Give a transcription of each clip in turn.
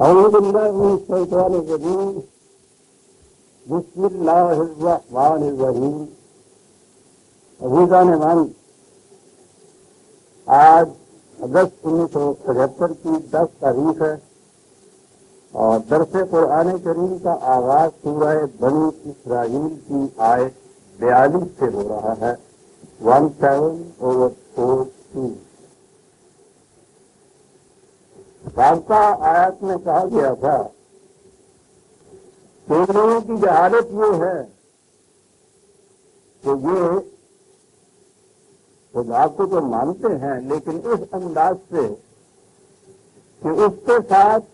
أعوذ بالله من الشيطان الرجيم بسم الله الرحمن الرحیم. عزیزان من، آج اگست 1975 کی 10 تاریخ ہے اور درس قرآن کریم کا آغاز سورہ بنی اسرائیل کی آیت 42 سے ہو رہا ہے. 17/42. سابقہ آیات میں کہا گیا تھا کہ ان لوگوں کی جہالت یہ ہے کہ یہ خدا کو تو مانتے ہیں لیکن اس انداز سے کہ اس کے ساتھ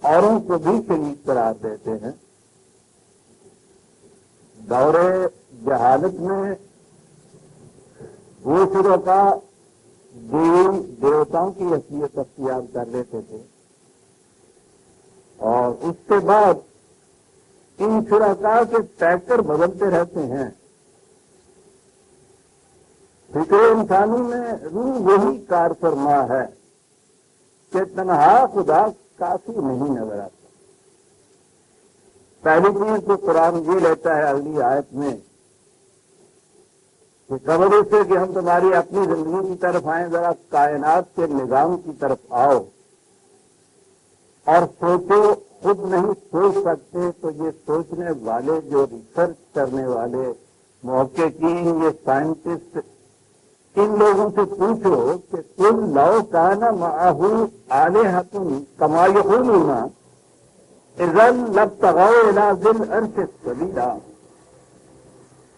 اوروں کو بھی شریک قرار دیتے ہیں. دور جہالت میں وہ شرکاء دیوی دیوتاؤں کی حیثیت اختیار کر لیتے تھے اور اس کے بعد ان شرکاء کے ٹیکر بدلتے رہتے ہیں. فکر انسانی میں روح وہی کار فرما ہے کہ تنہا خدا کافی نہیں نظر آتا. پہلی چیز تو قرآن یہ لیتا ہے اگلی آیت میں کہ خبر اس سے کہ ہم تمہاری اپنی زندگی کی طرف آئیں، ذرا کائنات کے نظام کی طرف آؤ اور سوچو. خود نہیں سوچ سکتے تو یہ سوچنے والے، جو ریسرچ کرنے والے محققین، یہ سائنٹسٹ، ان لوگوں سے پوچھو کہ قل لو کان معہ آلہۃ کما یقولون اذا لابتغوا الی ذی العرش سبیلا،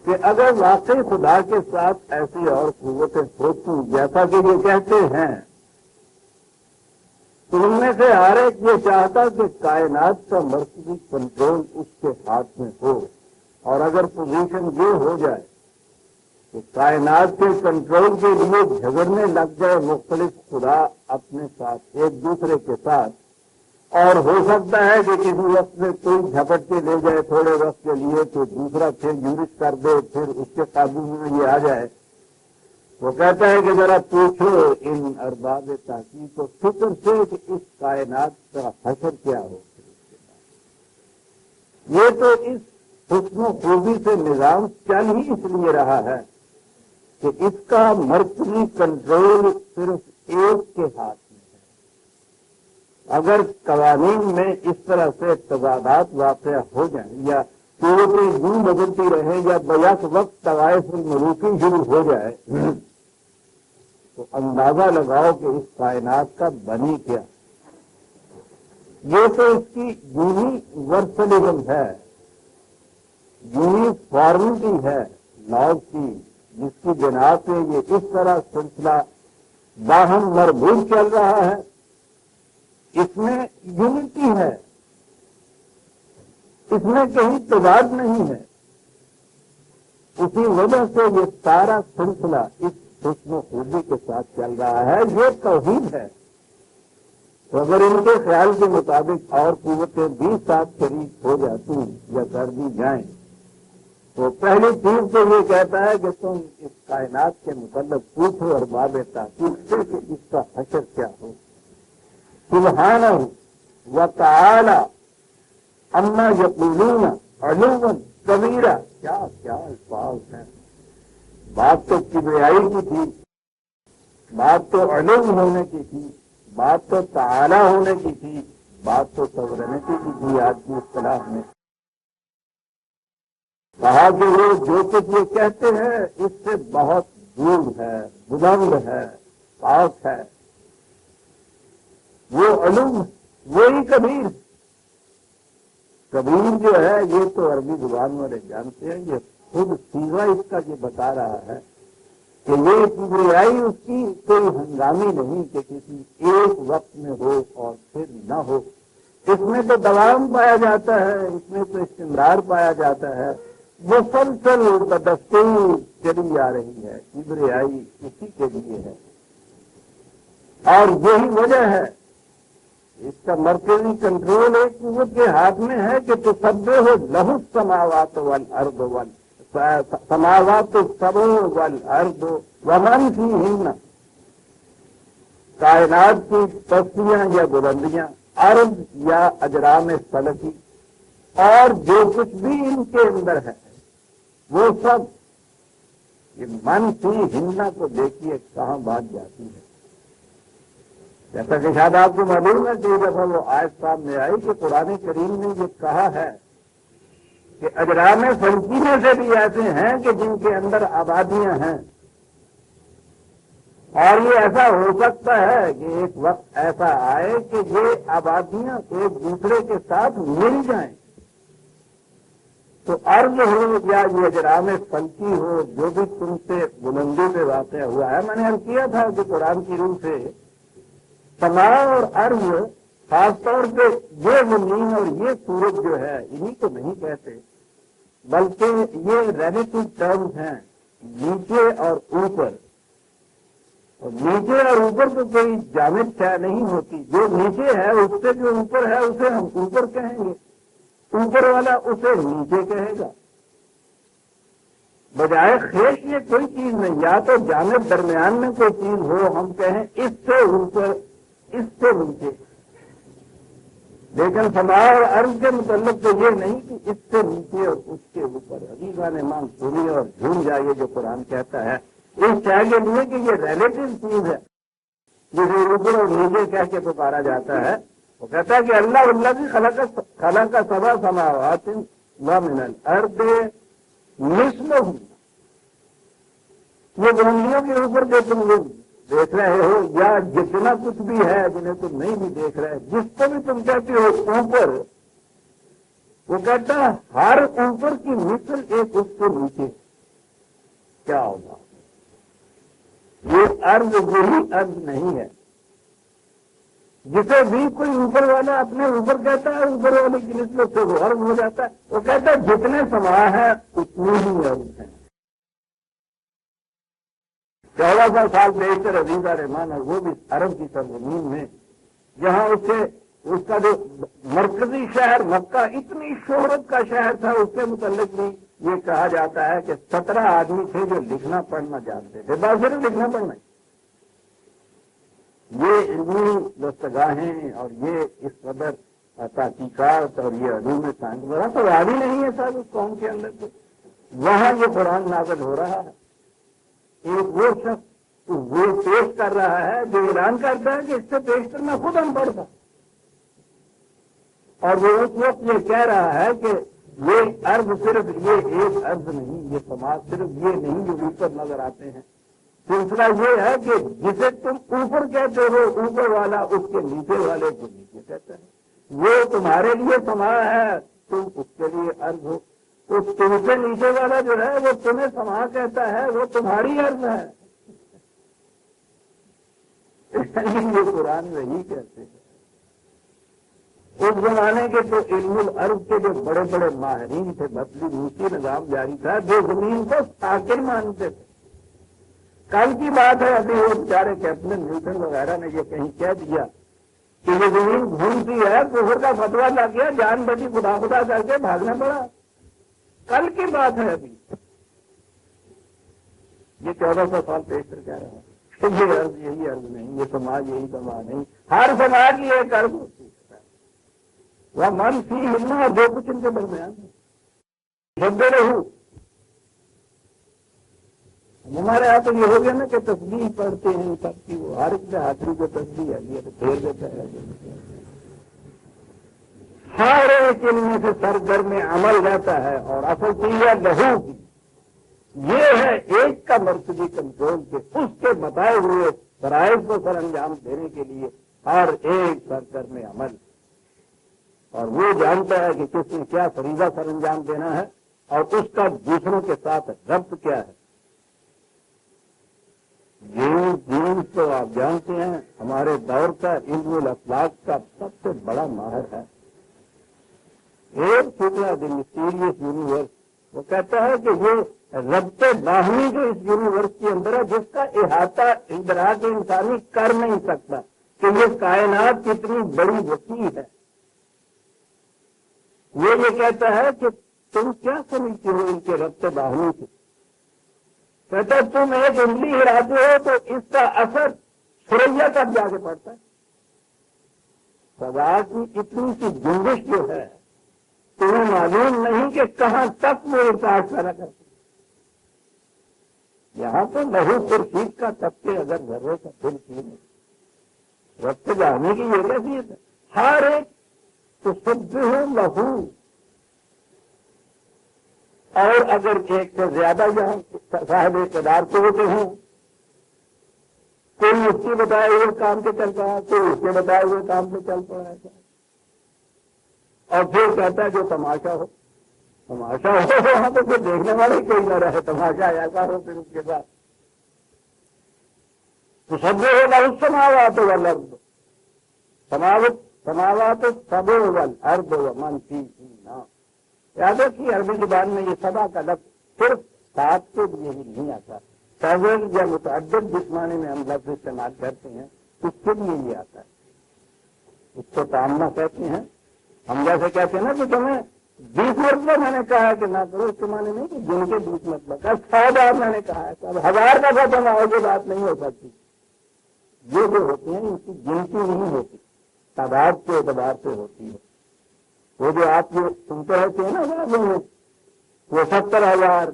کہ اگر واقعی خدا کے ساتھ ایسی اور قوتیں ہوتی جیسا کہ یہ کہتے ہیں تو ان میں سے ہر ایک یہ چاہتا کہ کائنات کا مرکزی کنٹرول اس کے ہاتھ میں ہو، اور اگر پوزیشن یہ ہو جائے کہ کائنات کے کنٹرول کے لیے جھگڑنے لگ جائے مختلف خدا اپنے ساتھ ایک دوسرے کے ساتھ، اور ہو سکتا ہے کہ کسی وقت میں کوئی جھپٹ کے لے جائے تھوڑے وقت کے لیے تو دوسرا پھر یورش کر دے، پھر اس کے قابو میں یہ آ جائے. وہ کہتا ہے کہ ذرا پوچھو ان ارباب تحقیق و فکر سے کہ اس کائنات کا حشر کیا ہو. یہ تو اس حسن و خوبی سے نظام چل ہی اس لیے رہا ہے کہ اس کا مرکزی کنٹرول صرف ایک کے ہاتھ میں ہے. اگر قوانین میں اس طرح سے تضادات واقع ہو جائیں یا قوتیں یوں بدلتی رہیں یا بیک وقت طوائف الملوکی شروع ہو جائے تو اندازہ لگاؤ کہ اس کائنات کا بنی کیا. یہ تو اس کی یونیورسلزم ہے، یونیفارمٹی ہے لاؤ کی، جس کی بنا پہ یہ اس طرح سلسلہ باہم مربوط چل رہا ہے. اس میں یونٹی ہے، اس میں کہیں تضاد نہیں ہے. اسی وجہ سے یہ سارا سلسلہ اس حسن و خوبی کے ساتھ چل رہا ہے. یہ توحید ہے. تو اگر ان کے خیال کے مطابق اور قوتیں بھی ساتھ شریک ہو جاتی یا کر دی جائیں تو پہلی چیز تو یہ کہتا ہے کہ تم اس کائنات کے متعلق پوچھو اور باب تحقیق سے کہ اس کا حشر کیا ہو. سبحانہ وتعالی اما یقولون علوا کبیرا. کیا الفاظ ہیں. بات تو کبریائی کی تھی، بات تو علو ہونے کی تھی، بات تو تعالی ہونے کی تھی، بات تو سورنٹی کی تھی. آج کی اصطلاح میں کہا کہ وہ جو کچھ یہ کہتے ہیں اس سے بہت دور ہے، بلند ہے، پاک ہے. وہ علوم وہی کبیر. کبیر جو ہے یہ تو عربی زبان والے جانتے ہیں. یہ خود سیغہ اس کا یہ بتا رہا ہے کہ یہ کبریائی اس کی کوئی ہنگامی نہیں کہ کسی ایک وقت میں ہو اور پھر نہ ہو. اس میں تو دوام پایا جاتا ہے، اس میں تو استمرار پایا جاتا ہے. مسلسل بدستور چلی آ رہی ہے. کبریائی اسی کے لیے ہے اور یہی وجہ ہے. اس کا مرکزی کنٹرول ایک قوت کے ہاتھ میں ہے کہ تسبح لہ السماوات والارض سماوات السبع والارض ومن فیہن. کائنات کی پستیاں یا بلندیاں ارض یا اجرام فلکی اور جو کچھ بھی ان کے اندر ہے وہ سب یہ من سی ہننا کو دیکھیے کہاں بات جاتی ہے. جیسا کہ شاید آپ کو معلوم ہے کہ دفعہ وہ آیت سامنے آئی کہ قرآن کریم نے یہ کہا ہے کہ اجرام فلکی میں سے بھی ایسے ہیں کہ جن کے اندر آبادیاں ہیں، اور یہ ایسا ہو سکتا ہے کہ ایک وقت ایسا آئے کہ یہ آبادیاں ایک دوسرے کے ساتھ مل جائیں. تو ارض ہو یا یہ اجرام فلکی ہو جو بھی تم سے بلندی پہ واقع ہوا ہے، میں نے عرض کیا تھا کہ قرآن کی روح سے سماء اور ارض خاص طور پہ یہ زمین اور یہ سورج جو ہے انہی کو نہیں کہتے، بلکہ یہ ریلیٹو ٹرمز ہیں نیچے اور اوپر. اور نیچے اور اوپر تو کوئی جامد شے نہیں ہوتی، جو نیچے ہے اس سے جو اوپر ہے اسے ہم اوپر کہیں گے، اوپر والا اسے نیچے کہے گا. بجائے خیش یہ کوئی چیز نہیں، یا تو جامد درمیان میں کوئی چیز ہو ہم کہیں اس سے اوپر اس سے نیچے، لیکن سماء اور ارض کے متعلق تو یہ نہیں کہ اس سے نیچے اور اس کے اوپر. عزیزان ایمان سنیے اور جھوم جائیے جو قرآن کہتا ہے اس شے کے لیے کہ یہ ریلیٹو چیز ہے جسے اوپر اور نیچے کہہ کے پکارا جاتا ہے. وہ کہتا ہے کہ اللہ کی خلا کا سبا سماوات ومن الارض مثلہم، یہ زمینوں کے اوپر جو تم لوگ دیکھ رہے ہو یا جتنا کچھ بھی ہے جنہیں تم نہیں بھی دیکھ رہے، جس کو بھی تم کہتے ہو اوپر، وہ کہتا ہے ہر اوپر کی مثل ایک اس کے نیچے. کیا ہوگا؟ یہ ارض وہی ارض نہیں ہے جسے بھی کوئی اوپر والا اپنے اوپر کہتا ہے، اوپر والے کی نسبت سے وہ ارض ہو جاتا ہے. وہ کہتا ہے جتنے سما ہے اتنی ہی ارض ہے. 1400 سال بیشتر عزیزہ رحمان، اور وہ بھی عرب کی سرزمین میں جہاں اس کا جو مرکزی شہر مکہ اتنی شہرت کا شہر تھا، اس کے متعلق بھی یہ کہا جاتا ہے کہ 17 آدمی تھے جو لکھنا پڑھنا جانتے تھے، بس صرف لکھنا پڑھنا. یہ علمی دستگاہیں اور یہ اس قدر تحقیقات اور یہ علوم سائنس وغیرہ تو راضی نہیں ہے صاحب اس قوم کے اندر سے. وہاں یہ قرآن نازل ہو رہا ہے، ایک وہ شخص وہ پیش کر رہا ہے جو اعلان کرتا ہے کہ اس سے پیش کرنا خود ہم پڑھ تھا، اور وہ اس وقت یہ کہہ رہا ہے کہ یہ ارض صرف یہ ایک ارض نہیں، یہ سماج صرف یہ نہیں جو اوپر نظر آتے ہیں. سلسلہ یہ ہے کہ جسے تم اوپر کہتے ہو اوپر والا اس کے نیچے والے کو نیچے کہتا ہے. وہ تمہارے لیے سما ہے، تم اس کے لیے ارض ہو. اس تم سے نیچے والا جو ہے وہ تمہیں سما کہتا ہے، وہ تمہاری ارض ہے. یہ قرآن وہی کہتے ہیں. اس زمانے کے تو علم الارض کے جو بڑے بڑے ماہرین تھے، بطلی روسی نظام جاری تھا جو زمین کو ساکن مانتے تھے. کل کی بات ہے، ابھی وہ بیچارے کیپٹن نیوٹن وغیرہ نے یہ کہیں کہہ دیا کہ یہ زمین گھومتی ہے، کفر کا فتویٰ لگ گیا، جان بچی خدا خدا کر کے بھاگنا پڑا. کل کی بات ہے ابھی، یہ 1400 سال پیش کر کہہ رہا ہے یہ عرض یہی عرض نہیں، یہ سماج یہی سماج نہیں. ہر سماج کی ایک عرض ہوتی ہے، وہ من سی ہلنا اور جو کچھ ان کے درمیان ہے. جب رہو ہمارے یہاں تو یہ ہو گیا نا کہ تسبیح پڑھتے ہیں سب کی، وہ ہر ایک حاضری کو تسبیح ہے یہ تو پھیر دیتا ہے. ہر ایک علم سے سرگرم عمل رہتا ہے، اور اصل چیز ہے لہو کی. یہ ہے ایک کا مرکزی کنٹرول کے اس کے بتائے ہوئے فرائض کو سر انجام دینے کے لیے ہر ایک سرگرم عمل، اور وہ جانتا ہے کہ کس نے کیا فریضہ سر انجام دینا ہے اور اس کا دوسروں کے ساتھ ربط کیا ہے. جینس تو آپ جانتے ہیں ہمارے دور کا علم الاخلاق کا سب سے بڑا ماہر ہے. ایک ٹکڑا دی مسٹیریس یونیورس، وہ کہتا ہے کہ یہ ربط باہمی جو اس یونیورس کے اندر ہے جس کا احاطہ ادراک انسانی کر نہیں سکتا کہ یہ کائنات کتنی بڑی وسیع ہے. وہ یہ کہتا ہے کہ تم کیا سمجھتے ہو ان کے ربط باہمی سے. کہتا ہے تم ایک انگلی ہلاتے ہو تو اس کا اثر سریا تک جا کے پڑتا ہے. سزا کی اتنی سی جنبش جو ہے تمہیں معلوم نہیں کہ کہاں تک وہ ارتاج پیدا کرتی. یہاں تو لہو خورشید کا طبقے اگر ذرے کا دل کی وقت جانے کی یہ کیفیت ہے. ہر ایک تو سب ہو لہو، اور اگر ایک سے زیادہ یہاں صاحب اقتدار کو ہوتے ہیں، کوئی اس کے بتائے ہوئے کام پہ چل رہا ہے، کوئی اس کے بتائے ہوئے کام پہ چل پڑا ہے، اور پھر کہتا ہے جو تماشا ہو وہاں تو پھر دیکھنے والے کوئی نہ رہے، تماشا ایسا ہو پھر اس کے بعد تو سب ہوگا اس سماوات والارض، سماوات سب والارض ومن فیہن. یاد رکھیے عربی زبان میں یہ سبا کا لفظ صرف سات کے لیے ہی نہیں آتا، سیون یا متعدد جس معنی میں ہم لفظ استعمال کرتے ہیں اس کے لیے یہ آتا ہے. اس کو تامنا کہتے ہیں. ہم جیسے کہتے ہیں نا کہ تمہیں 20 مرتبہ میں نے کہا ہے کہ نہ کرو، اس کے معنی نہیں کہ جن کے 20 مرتبہ 100 بار میں نے کہا ہے، اب 1000 دفعہ تمہیں یہ بات نہیں ہو سکتی. یہ جو ہوتے ہیں ان کی گنتی نہیں ہوتی، تعداد کے اعتبار سے ہوتی ہے. وہ جو آپ یہ سنتے رہتے ہیں نا بازوں میں وہ 70,000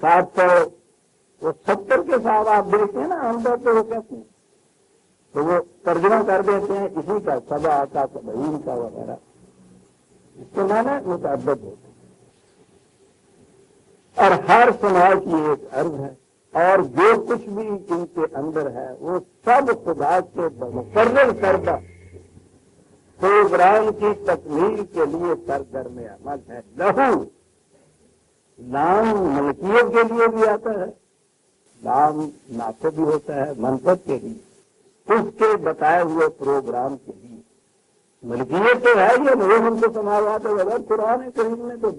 700، وہ 70 کے ساتھ آپ دیکھتے ہیں نا عام طور پہ وہ کہتے ہیں تو وہ ترجمہ کر دیتے ہیں اسی کا سبا کا سبعین کا وغیرہ، اس کے معنی متعدد ہوتے ہیں. اور ہر سماج کی ایک عرض ہے، اور جو کچھ بھی ان کے اندر ہے وہ سب خدا کے مقرر کردہ پروگرام کی تکمیل کے لیے سرگرم عمل ہے. لہو لام ملکیت کے لیے بھی آتا ہے، لام نافع بھی ہوتا ہے منصب کے لیے، اس کے بتائے ہوئے پروگرام کے لیے. ملکیت تو ہے یہ وہ ہم کو سماوات ہے. قرآن کریم میں تو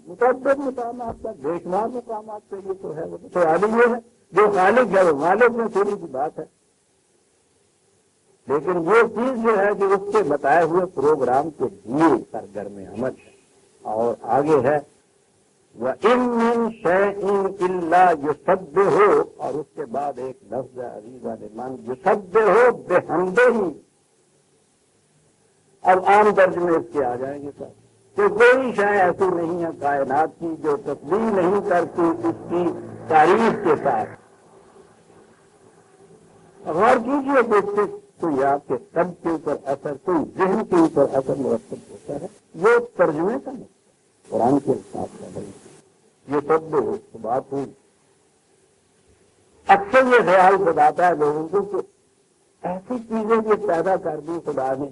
متعدد مقامات کا بے شمار مقامات کے لیے تو ہے. وہ تو عالم یہ ہے جو خالق ہے وہ مالک میں تھوڑی سی بات ہے، لیکن وہ چیز جو ہے کہ اس کے بتائے ہوئے پروگرام کے لیے سرگرم عمل ہے. اور آگے ہے وَإِن مِّن شَيْءٍ إِلَّا يُسَبِّحُ، اور اس کے بعد ایک لفظ ہے عزیزان من يُسَبِّحُ بِحَمْدِهِ. اب عام درج میں اس کے آ جائیں گے سر کہ کوئی شے ایسی نہیں ہے کائنات کی جو تسبیح نہیں کرتی اس کی تعریف کے ساتھ. غور کیجیے کہ اس سے کوئی آپ کے قلب کے اوپر اثر، کوئی ذہن کے اوپر اثر مرتب ہوتا ہے. یہ ترجمے کا نہیں، قرآن کے حساب کا نہیں. یہ سب بات ہوئی. اکثر یہ خیال بتاتا ہے لوگوں کو کہ ایسی چیزیں جو پیدا کر دی خدا نے،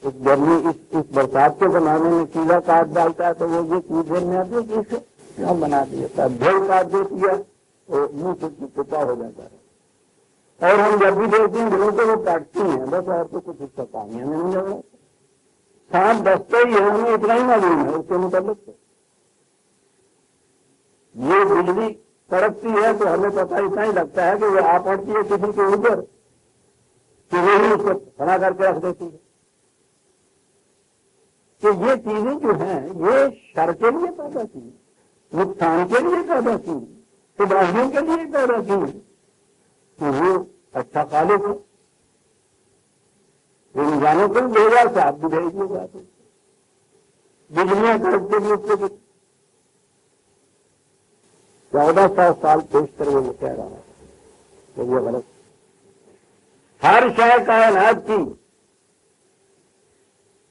اس گرمی اس برسات کے زمانے میں کیڑا کاٹ ڈالتا ہے تو وہ یہ چیز میں آتی ہے کہ اسے کیا بنا دیا تھا، بھیڑ کاٹ دیتی ہے تو منہ سے چھپا ہو جاتا ہے. اور ہم جب بھی دیکھتے ہیں دلوں کو وہ کاٹتی ہیں بس، اور تو کچھ اس کا کامیاب نہیں لگ رہا. سانپ دستے ہی ہے ہمیں اتنا ہی معلوم ہے اس کے متعلق. یہ بجلی کڑکتی ہے تو ہمیں پتہ اتنا ہی لگتا ہے کہ وہ آ پڑتی ہے کسی کے اوپر کہ وہی اس کو کھڑا کر کے رکھ دیتی ہے. کہ یہ چیزیں جو ہیں یہ شر کے لیے پیدا کی، نقصان کے لیے پیدا کی، تباہیوں کے لیے پیدا کی. کہ وہ اچھا خالق ہے. انسانوں کو بھیجا صاحب بھی بھیج دیے جاتے، بجلیاں کڑکتے بھی اس کو 1400 سال پیشتر وہ کہہ رہا ہے کہ یہ غلط. ہر شے کائنات کی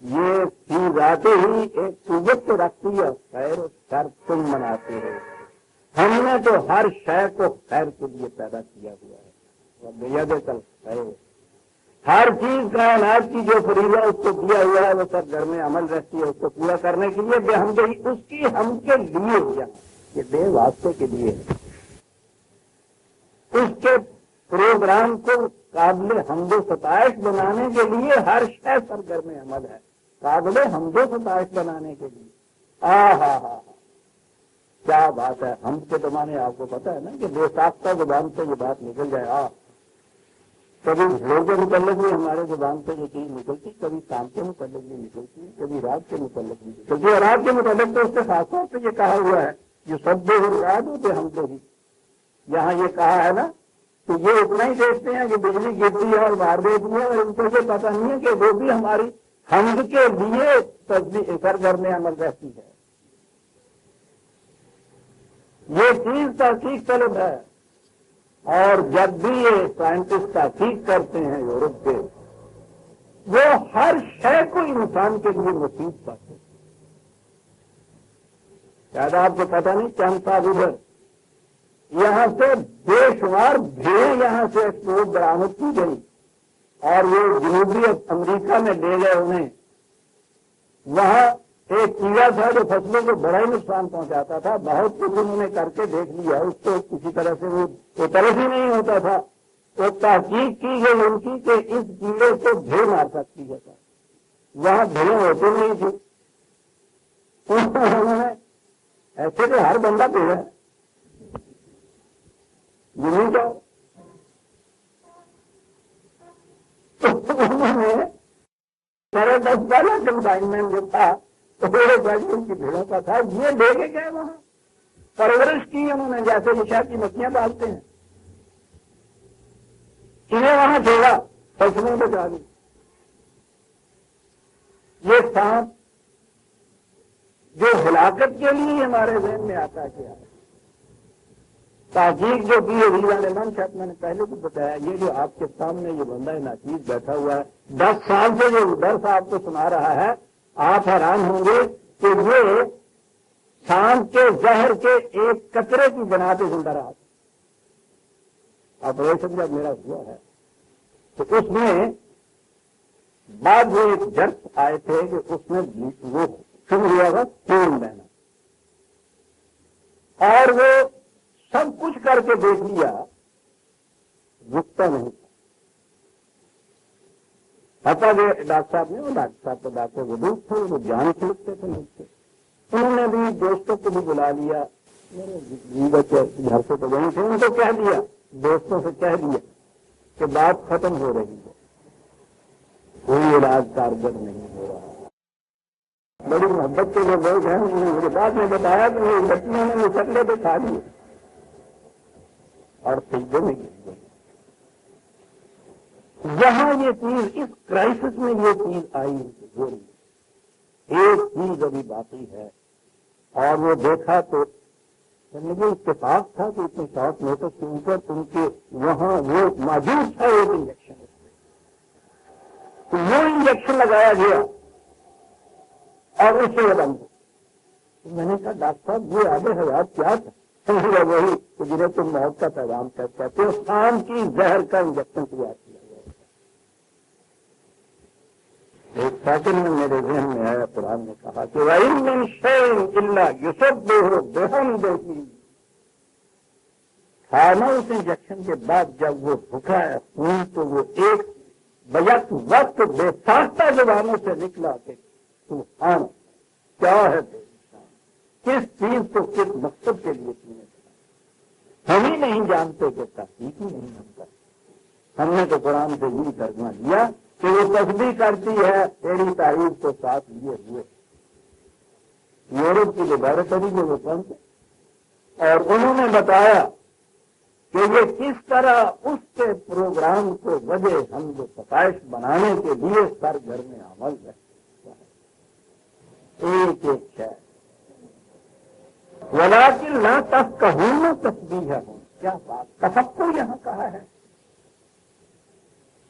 یہ فی ذات ہی ایک قوت تو رکھتی ہے، خیر و شر تم مناتے ہو. ہم نے تو ہر شے کو خیر کے لیے پیدا کیا ہوا ہے. ہر چیز کائنات کی جو فریضہ اس کو دیا ہوا ہے وہ سب گھر میں عمل رہتی ہے اس کو پورا کرنے کے لیے بے ہمدہی اس کی ہم کے لیے دیا، یہ بے واسطے کے لیے ہے. اس کے پروگرام کو قابل حمد و ستائش بنانے کے لیے ہر شے سرگرم عمل ہے، قابل حمد و ستائش بنانے کے لیے. کیا بات ہے. ہم کے زمانے آپ کو پتا ہے نا کہ بے ساختہ زبان سے یہ بات نکل جائے. کبھی گھوڑ کے متعلق بھی ہمارے زبان سے یہ چیز نکلتی، کبھی شام کے متعلق بھی نکلتی، کبھی رات کے متعلق بھی نکلتی. اور رات کے متعلق تو اس کے خاص طور سے یہ کہا ہوا ہے جو سب رات ہوتے ہم تو ہی. یہاں یہ کہا ہے نا تو یہ اتنا ہی دیکھتے ہیں کہ بجلی گرتی ہے اور مار دیتی ہے، اور ان کو یہ پتہ نہیں ہے کہ وہ بھی ہماری حمد کے لیے تصدیق سرگرم عمل رہتی ہے۔ یہ چیز تحقیق طلب ہے، اور جب بھی یہ سائنٹسٹ تحقیق کرتے ہیں یورپ کے، وہ ہر شے کو انسان کے لیے مفید پاتے ہیں۔ شاید آپ کو پتہ نہیں، چند سال ادھر یہاں سے بے شمار بھیڑیں یہاں سے ایکسپورٹ برآمد کی گئی، اور وہ جنوبی امریکہ میں لے گئے انہیں۔ وہاں ایک کیڑا تھا جو فصلوں کو بڑا ہی نقصان پہنچاتا تھا، بہت کچھ انہوں نے کر کے دیکھ لیا، اس کو کسی طرح سے وہ طرف ہی نہیں ہوتا تھا۔ وہ تحقیق کی گئی ان کی کہ اس کیڑے کو بھیڑ مار سکتی ہے، وہاں بھیڑیں ہوتی نہیں تھی۔ انہوں نے ایسے تو ہر بندہ بھیڑ ہے، یہ نہیں کیا انہوں نے میرے 10-12 کنفائنمنٹ جو تھا ان کی بھیڑوں کا تھا، یہ لے کے گئے وہاں، پرورش کی انہوں نے، جیسے شہد کی مکھیاں پالتے ہیں، انہیں وہاں چھوڑا، فصلوں کو بچا دی۔ یہ سانپ جو ہلاکت کے لیے ہمارے ذہن میں آتا کیا ہے، تحقیق جو کی ہے ویزا نے منشت، میں نے پہلے بھی بتایا، یہ جو آپ کے سامنے یہ بندہ ناچیز بیٹھا ہوا ہے، 10 سال سے جو درس آپ کو سنا رہا ہے، آپ حیران ہوں گے کہ یہ سانپ کے زہر کے ایک قطرے کی بنا پہ زندہ رہا۔ آپریشن جب میرا ہوا ہے تو اس میں بعد وہ ایک جرس آئے تھے کہ اس میں وہ شروع ہوا تھا خون بہنا، اور وہ سب کچھ کر کے دیکھ لیا، رکتا نہیں پتا کہ ڈاکٹر صاحب نے، وہ ڈاکٹر صاحب تو ڈاکٹر وضو تھے، وہ جان چھوڑتے تھے مجھ سے، انہوں نے بھی دوستوں کو بھی بلا لیا، میرے بچے گھر سے تو وہیں تھے، ان کو کہہ دیا، دوستوں سے کہہ دیا کہ بات ختم ہو رہی ہے، کوئی علاج کارگر نہیں ہو رہا۔ بڑی محبت کے جو لوگ ہیں انہوں نے مجھے بعد میں بتایا کہ وہ بچیوں نے وہ چکلے پہ کھا لیے اور سجدے میں گر گئے۔ یہاں یہ چیز، اس کرائسس میں یہ چیز آئی ہے، ایک چیز ابھی باقی ہے، اور وہ دیکھا تو مجھے اتفاق تھا کہ اتنے شارٹ نوٹس کے اوپر ان کے وہاں وہ موجود تھا ایک انجیکشن، تو وہ انجیکشن لگایا گیا اور اس سے وہ بند ہو۔ میں نے کہا ڈاکٹر صاحب یہ آب حیات کیا تھا؟ وہی کہ جنہیں تم موت کا پیغام کہتے ہو، سانپ کی زہر کا انجیکشن تیار کیا گیا۔ ایک سیکنڈ میں میرے ذہن میں آیا، قرآن نے کہا کہ وَإِن مِّن شَيْءٍ إِلَّا يُسَبِّحُ بِحَمْدِهِ، کھانا اس انجیکشن کے بعد جب وہ بھوکا ہے خون، تو وہ ایک بیک وقت بے ساختہ زبانوں سے نکلا کہ سبحان، کیا ہے کس چیز کو کس مقصد کے لیے تم نے کہا، ہم ہی نہیں جانتے کہ تحقیق ہی نہیں جانتا۔ ہم نے تو قرآن سے یہ ترجمہ لیا کہ وہ تسبیح کرتی ہے تیری تعریف کو ساتھ لیے ہوئے۔ یورپ کی لیبارٹری میں وہ پہنچے اور انہوں نے بتایا کہ یہ کس طرح اس کے پروگرام کو وجہ حمد و ستائش بنانے کے لیے سرگرم عمل ہے، ایک ایک شے۔ ولیکن لا تفقہون تسبیحہم، کیا بات، تفکر یہاں کہا ہے،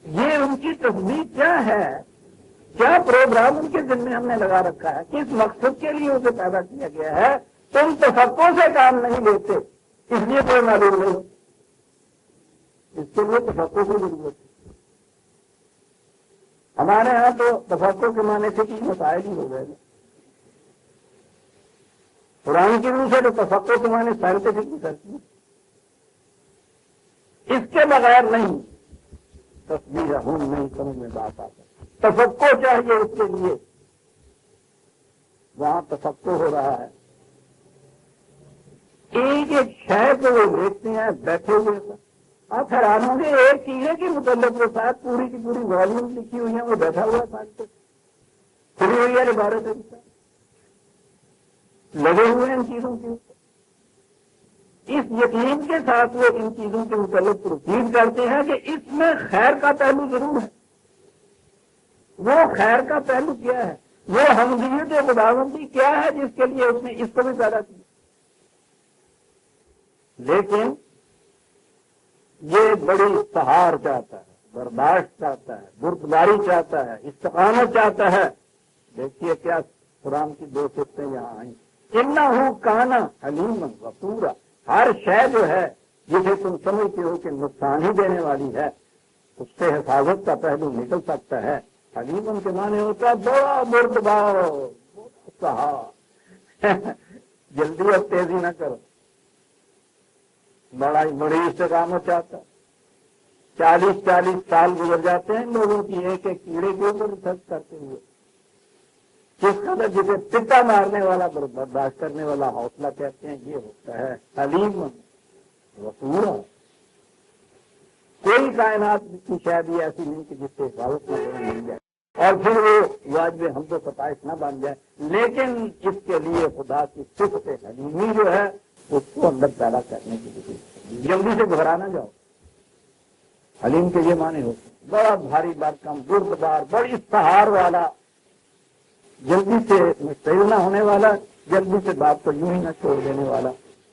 یہ ان کی تسبیح کیا ہے، کیا پروگرام ان کے دل میں ہم نے لگا رکھا ہے، کس مقصد کے لیے اسے پیدا کیا گیا ہے۔ تم تفکر سے کام نہیں لیتے، اس لیے کوئی معلوم نہیں، اس کے لیے تفکر کی ضرورت ہے۔ ہمارے ہاں تو تفکر کے معنی سے کچھ مسائل ہی ہو گئے، قرآن کی روح سے تو تفکر کے معنی سائنٹیفک ریسرچ ہے، اس کے بغیر نہیں تصویر ہم نہیں سمجھ میں بات آتا، تفکر چاہیے اس کے لیے، وہاں تفکر ہو رہا ہے، ایک ایک شے کو وہ دیکھتے ہیں بیٹھے ہوئے پر۔ آپ حیران ہوں گے، ایک کیڑے کے متعلق وہ شاید پوری کی پوری والیوم لکھی ہوئی ہیں، وہ بیٹھا ہوا سائنٹسٹ، کھلی ہوئی ہے لیبارٹری لگے ہوئے ہیں ان چیزوں کے اوپر۔ اس یقین کے ساتھ وہ ان چیزوں کے متعلق پروسیڈ کرتے ہیں کہ اس میں خیر کا پہلو ضرور ہے. وہ خیر کا پہلو کیا ہے؟ وہ حمدیت خداوندی کیا ہے جس کے لیے اس نے اس کو بھی پیدا کیا؟ لیکن یہ بڑی سہار چاہتا ہے، برداشت چاہتا ہے، بردباری چاہتا ہے، استقامت چاہتا ہے. دیکھیے کیا قرآن کی دو صفتیں یہاں آئیں. انہ کانا حلیما غفورا. ہر شے جو ہے جسے تم سمجھتے ہو کہ نقصان ہی دینے والی ہے اس سے حفاظت کا پہلو نکل سکتا ہے. حلیمن کے معنی ہوتا ہے بڑا بردبار، سہار. جلدی اور تیزی نہ کرو. بڑی استقامت چاہتا ہے. 40 سال گزر جاتے ہیں لوگوں کی ایک ایک کیڑے کے اوپر ریسرچ کرتے ہوئے. جس قدر جسے پتا مارنے والا برداشت کرنے والا حوصلہ کہتے ہیں یہ ہوتا ہے حلیم غفور. کوئی کائنات کی شاید یہ ایسی نہیں کہ جس سے حفاظت نہ مل جائے اور پھر وہ واجب حمد و ستائش نہ بن جائے. لیکن اس کے لیے خدا کی صفت حلیمی جو ہے اس کو اندر پیدا کرنے کی ضرورت. جلدی سے گھبرا نہ جاؤ. حلیم کے یہ معنی ہوتے ہیں بڑا بھاری بھرکم، بردبار، بڑی سہار والا، جلدی سے مستعد نہ ہونے والا، جلدی سے بات کو یوں ہی نہ چھوڑ دینے والا.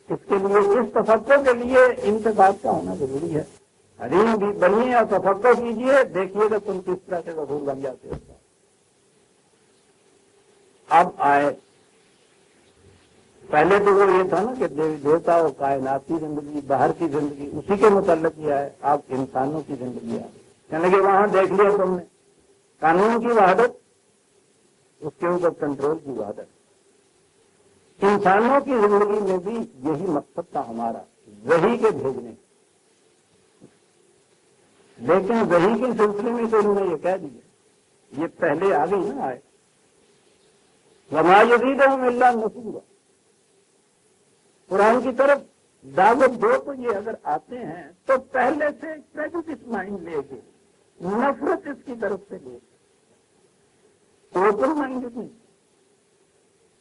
اس کے لیے اس تفکر کے لیے انتباہ کا ہونا ضروری ہے. حلیم بھی بنیے اور تفکر کیجیے، دیکھیے کہ تم کس طرح سے غفور بن جاتے ہو. اب آئے پہلے تو وہ یہ تھا نا کہ دیوتا اور کائناتی زندگی، باہر کی زندگی، اسی کے متعلق یہ ہے. اب انسانوں کی زندگی آ گئی، یعنی کہ وہاں دیکھ لیا تم نے قانون کی وحدت، اس کے اوپر کنٹرول کی وحدت. انسانوں کی زندگی میں بھی یہی مقصد تھا ہمارا، وحی کے بھیجنے. لیکن وحی کے سلسلے میں تو انہوں نے یہ کہہ دیا، یہ پہلے آگے ہی نہ آئے. وما یزیدہم الا نفورا. قرآن کی طرف دعوت دو تو یہ اگر آتے ہیں تو پہلے سے پریجوڈس مائنڈ لے کے، نفرت اس کی طرف سے لے کے، اوپن مائنڈ نہیں.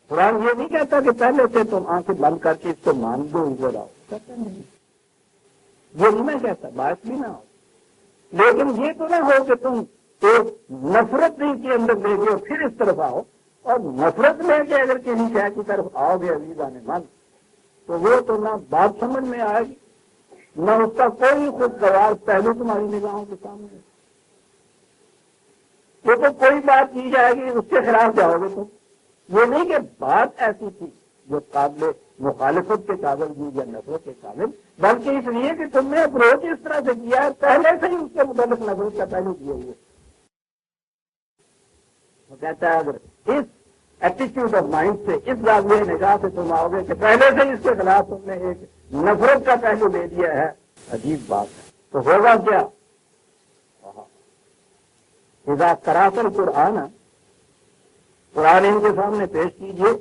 قرآن یہ نہیں کہتا کہ پہلے سے تم آنکھیں بند کر کے اس کو مان دو ادھر آؤ، کہتا نہیں. یہ نہیں میں کہتا، بات بھی نہ ہو. لیکن یہ تو نہ ہو کہ تم ایک نفرت نہیں کے اندر لے کے پھر اس طرف آؤ، اور نفرت لے کے اگر کسی شہر کی طرف آؤ گے عزیزان من تو وہ تو نہ بات سمجھ میں آئے گی، نہ اس کا کوئی خوشگوار پہلو تمہاری نگاہوں کے سامنے. وہ تو کوئی بات کی جائے گی اس کے خلاف جاؤ گے تم. یہ نہیں کہ بات ایسی تھی جو قابل مخالفت کے قابل دی یا نفرت کے قابل، بلکہ اس لیے کہ تم نے اپروچ اس طرح سے کیا ہے پہلے سے ہی اس کے متعلق نفرت کا پہلو کیے ہوئے. وہ کہتا ہے اگر اس ایٹیچیوڈ آف مائنڈ سے، اس زاویہ نگاہ سے تم آؤ گے کہ پہلے سے اس کے خلاف تم نے ایک نفرت کا پہلو لے دیا ہے، عجیب بات ہے. تو ہوگا کیا؟ اذا قرأت القرآن، قرآن ان کے سامنے پیش کیجیے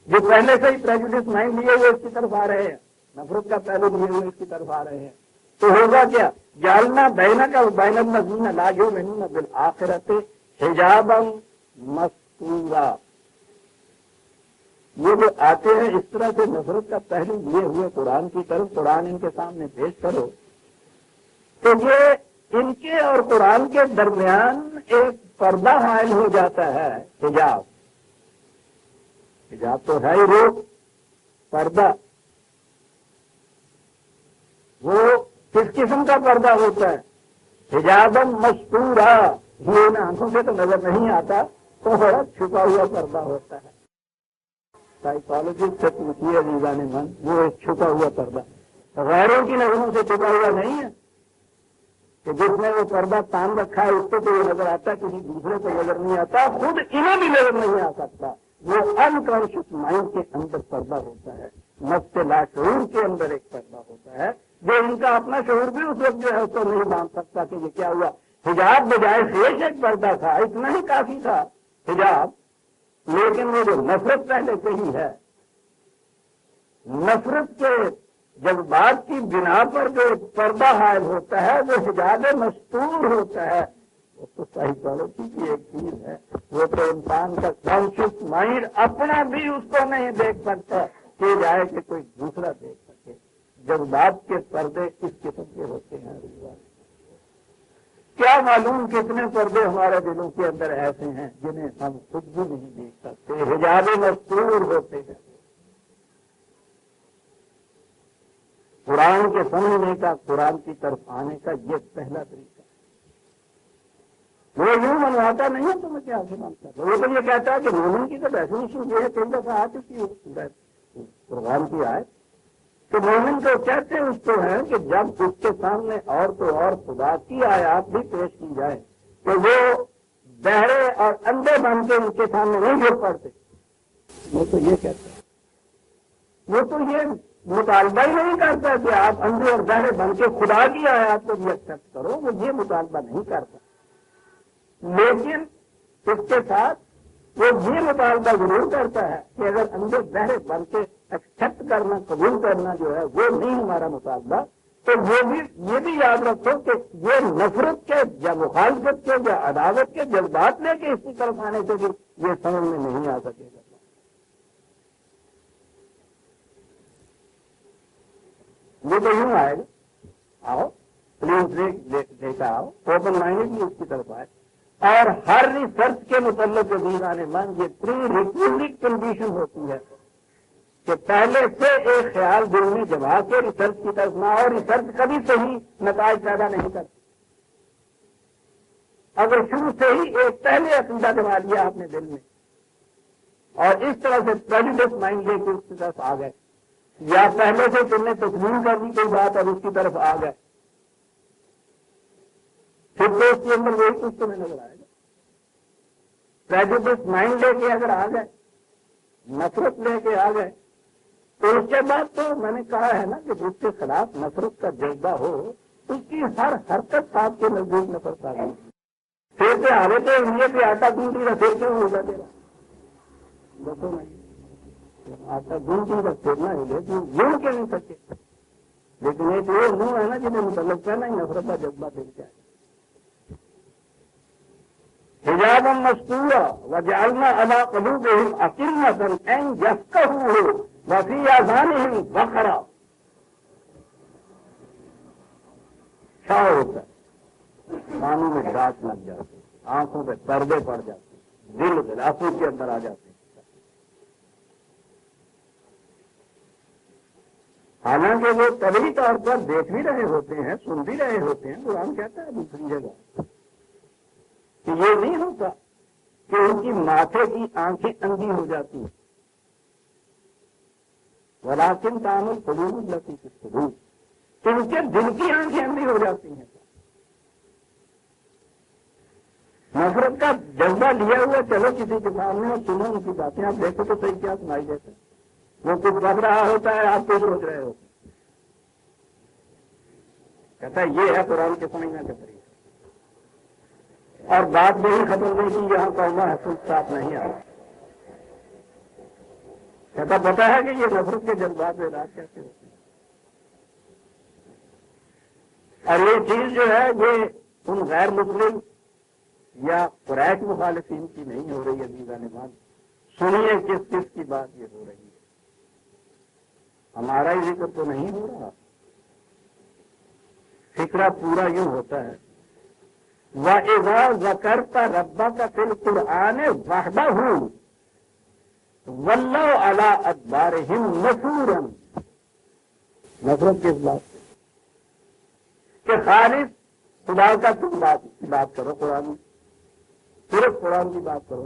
جو پہلے سے ہی پریجوڈس مائنڈ لیے ہوئے اس کی طرف آ رہے ہیں، نفرت کا پہلو لیے ہوئے اس کی طرف آ رہے ہیں. تو ہوگا کیا؟ جعلنا بینک وبین الذین لا یؤمنون بالآخرۃ حجابا مستورا. یہ جو آتے ہیں اس طرح سے نفرت کا پہلو لیے ہوئے قرآن کی طرف، قرآن ان کے سامنے پیش کرو تو یہ ان کے اور قرآن کے درمیان ایک پردہ حائل ہو جاتا ہے. حجاب، حجاب تو ہے ہی وہ پردہ. وہ کس قسم کا پردہ ہوتا ہے؟ حجابا مستورا. یہ ان آنکھوں سے تو نظر نہیں آتا، تو بڑا چھپا ہوا پردہ ہوتا ہے. سائیکالوجسٹ سے پوچھیے عزیزان من، وہ ایک چھپا ہوا پردہ غیروں کی نظروں سے چھپا ہوا نہیں ہے کہ جس نے وہ پردہ تان رکھا ہے اس کو تو وہ نظر آتا، کسی دوسرے کو نظر نہیں آتا، خود انہیں بھی نظر نہیں آ سکتا. وہ انکانشیس مائنڈ کے اندر پردہ ہوتا ہے، نفس لاشعور کے اندر ایک پردہ ہوتا ہے جو ان کا اپنا شعور بھی اس وقت جو ہے اس کو نہیں مان سکتا کہ یہ کیا ہوا. حجاب بجائے خیش ایک پردہ تھا، اتنا ہی کافی تھا حجاب. لیکن وہ جو نفرت پہلے سے ہی ہے، نفرت کے جذبات کی بنا پر جو پردہ حائل ہوتا ہے وہ حجاب مستور ہوتا ہے. وہ تو سائیکالوجی کی ایک چیز ہے، وہ تو انسان کا کانشیس مائنڈ اپنا بھی اس کو نہیں دیکھ سکتا کہ جائے کہ کوئی دوسرا دیکھ سکے. جذبات کے پردے کس قسم کے ہوتے ہیں. کیا معلوم کتنے پردے ہمارے دلوں کے اندر ایسے ہیں جنہیں ہم خود بھی نہیں دیکھ سکتے، حجاب مستور ہوتے ہیں. قرآن کے سمجھنے کا، قرآن کی طرف آنے کا یہ پہلا طریقہ. وہ یوں منواتا نہیں ہے تو میں کیا سے مانتا ہوں. وہ تو یہ کہتا ہے کہ مومن کی تو ڈیفینیشن یہ ہے، کئی دفعہ آ چکی ہے قرآن کی آئے کہ مومن کو کہتے ہیں اس کو ہے کہ جب اس کے سامنے اور تو اور خدا کی آیات بھی پیش کی جائے تو وہ بہرے اور اندھے بن کے ان کے سامنے نہیں گر پڑتے. وہ تو یہ کہتا ہے، وہ تو یہ مطالبہ ہی نہیں کرتا کہ آپ اندھے اور بہرے بن کے خدا کی آیات کو بھی ایکسپٹ کرو. وہ یہ مطالبہ نہیں کرتا، لیکن اس کے ساتھ وہ یہ مطالبہ ضرور کرتا ہے کہ اگر اندھے بہرے بن کے ایکسپٹ کرنا، قبول کرنا جو ہے وہ نہیں ہمارا مطالبہ، تو یہ بھی یاد رکھو کہ یہ نفرت کے یا مخالفت کے یا عداوت کے جذبات لے کے اس کی طرف آنے سے بھی یہ سمجھ میں نہیں آ سکے گا. یہ تو یوں آئے گا، آؤ پلیز لے کر آؤ، اوپن مائنڈلی اس کی طرف آئے. اور ہر ریسرچ کے متعلق وزیران من یہ پری ریکوزٹ کنڈیشن ہوتی ہے کہ پہلے سے ایک خیال دل میں جما کے ریسرچ کی طرف نہ، اور ریسرچ کبھی صحیح نتائج پیدا نہیں کرتی. اگر شروع سے ہی ایک پہلے عقیدہ جما لیا آپ نے دل میں اور اس طرح سے پریجوڈس مائنڈ لے کے اس کی طرف آ گئے، یا پہلے سے تم نے تسلیم کر دی کوئی بات اور اس کی طرف آ گئے، پھر تو اس کے اندر وہی کچھ تمہیں نظر آئے گا. پریجوڈس مائنڈ لے کے اگر آ گئے، نفرت لے کے آ گئے، تو اس کے بعد تو میں نے کہا ہے نا کہ جس کے خلاف نفرت کا جذبہ ہو اس کی ہر حرکت آپ کے نزدیک نفرت آ گئی. پھر سے حالت انڈیا پہ آٹا گونٹی کا پھر کیوں ہوگا تیرا بسو نہیں آٹا گونٹی کا پھرنا ہی لیکن یوں کے نہیں سکے. لیکن ایک وہ منہ ہے نا جنہیں متعلق کرنا ہی نفرت کا جذبہ دل کے آئے. حجاب مستورا وجعلنا على قلوبهم أكنة أن يفقهوه وفي آذانهم وقرا. کیا ہوتا ہے؟ کانوں میں ڈانٹ لگ جاتے، آنکھوں پہ پردے پڑ جاتے، دل غلافوں کے اندر آ جاتے. حالانکہ وہ طبعی طور پر دیکھ بھی رہے ہوتے ہیں، سن بھی رہے ہوتے ہیں. قرآن کہتا ہے دوسری جگہ کہ یہ نہیں ہوتا کہ ان کی ماتھے کی آنکھیں اندھی ہو جاتی ہیں، ولیکن تعمل قلوب التی فی الصدور، ان کے دل کی آنکھیں اندھی ہو جاتی ہیں. نفرت کا جذبہ لیا ہوا چلو کسی کے سامنے اور سنو ان کی باتیں، آپ دیکھو تو صحیح کیا سنائی دیتے ہیں. وہ کچھ بک رہا ہوتا ہے، آپ کو سوچ رہے ہوتے ہیں. کہتا ہے یہ ہے قرآن کے سمجھنے کا طریقہ. اور بات نہیں ختم نہیں کی یہاں قوما حسن ساتھ نہیں آ رہا. کہتا پتا ہے کہ یہ نفرت کے جذبات میں علاج کیسے ہوتے ہیں. اور یہ چیز جو ہے یہ ان غیر مسلم یا قریش مخالفین کی نہیں ہو رہی ہے. عزیزان مان سنیے کس کس کی بات یہ ہو رہی ہے. ہمارا ہی ذکر تو نہیں ہو رہا. فکرہ پورا یوں ہوتا ہے وَإِذَا ذَكَرْتَ رَبَّكَ فِي الْقُرْآنِ وَحْدَهُ وَلَّوْا عَلَىٰ أَدْبَارِهِمْ نُفُورًا. نفرت کس بات سے کہ خالص خدا کا تم بات کرو، قرآن صرف قرآن کی بات کرو.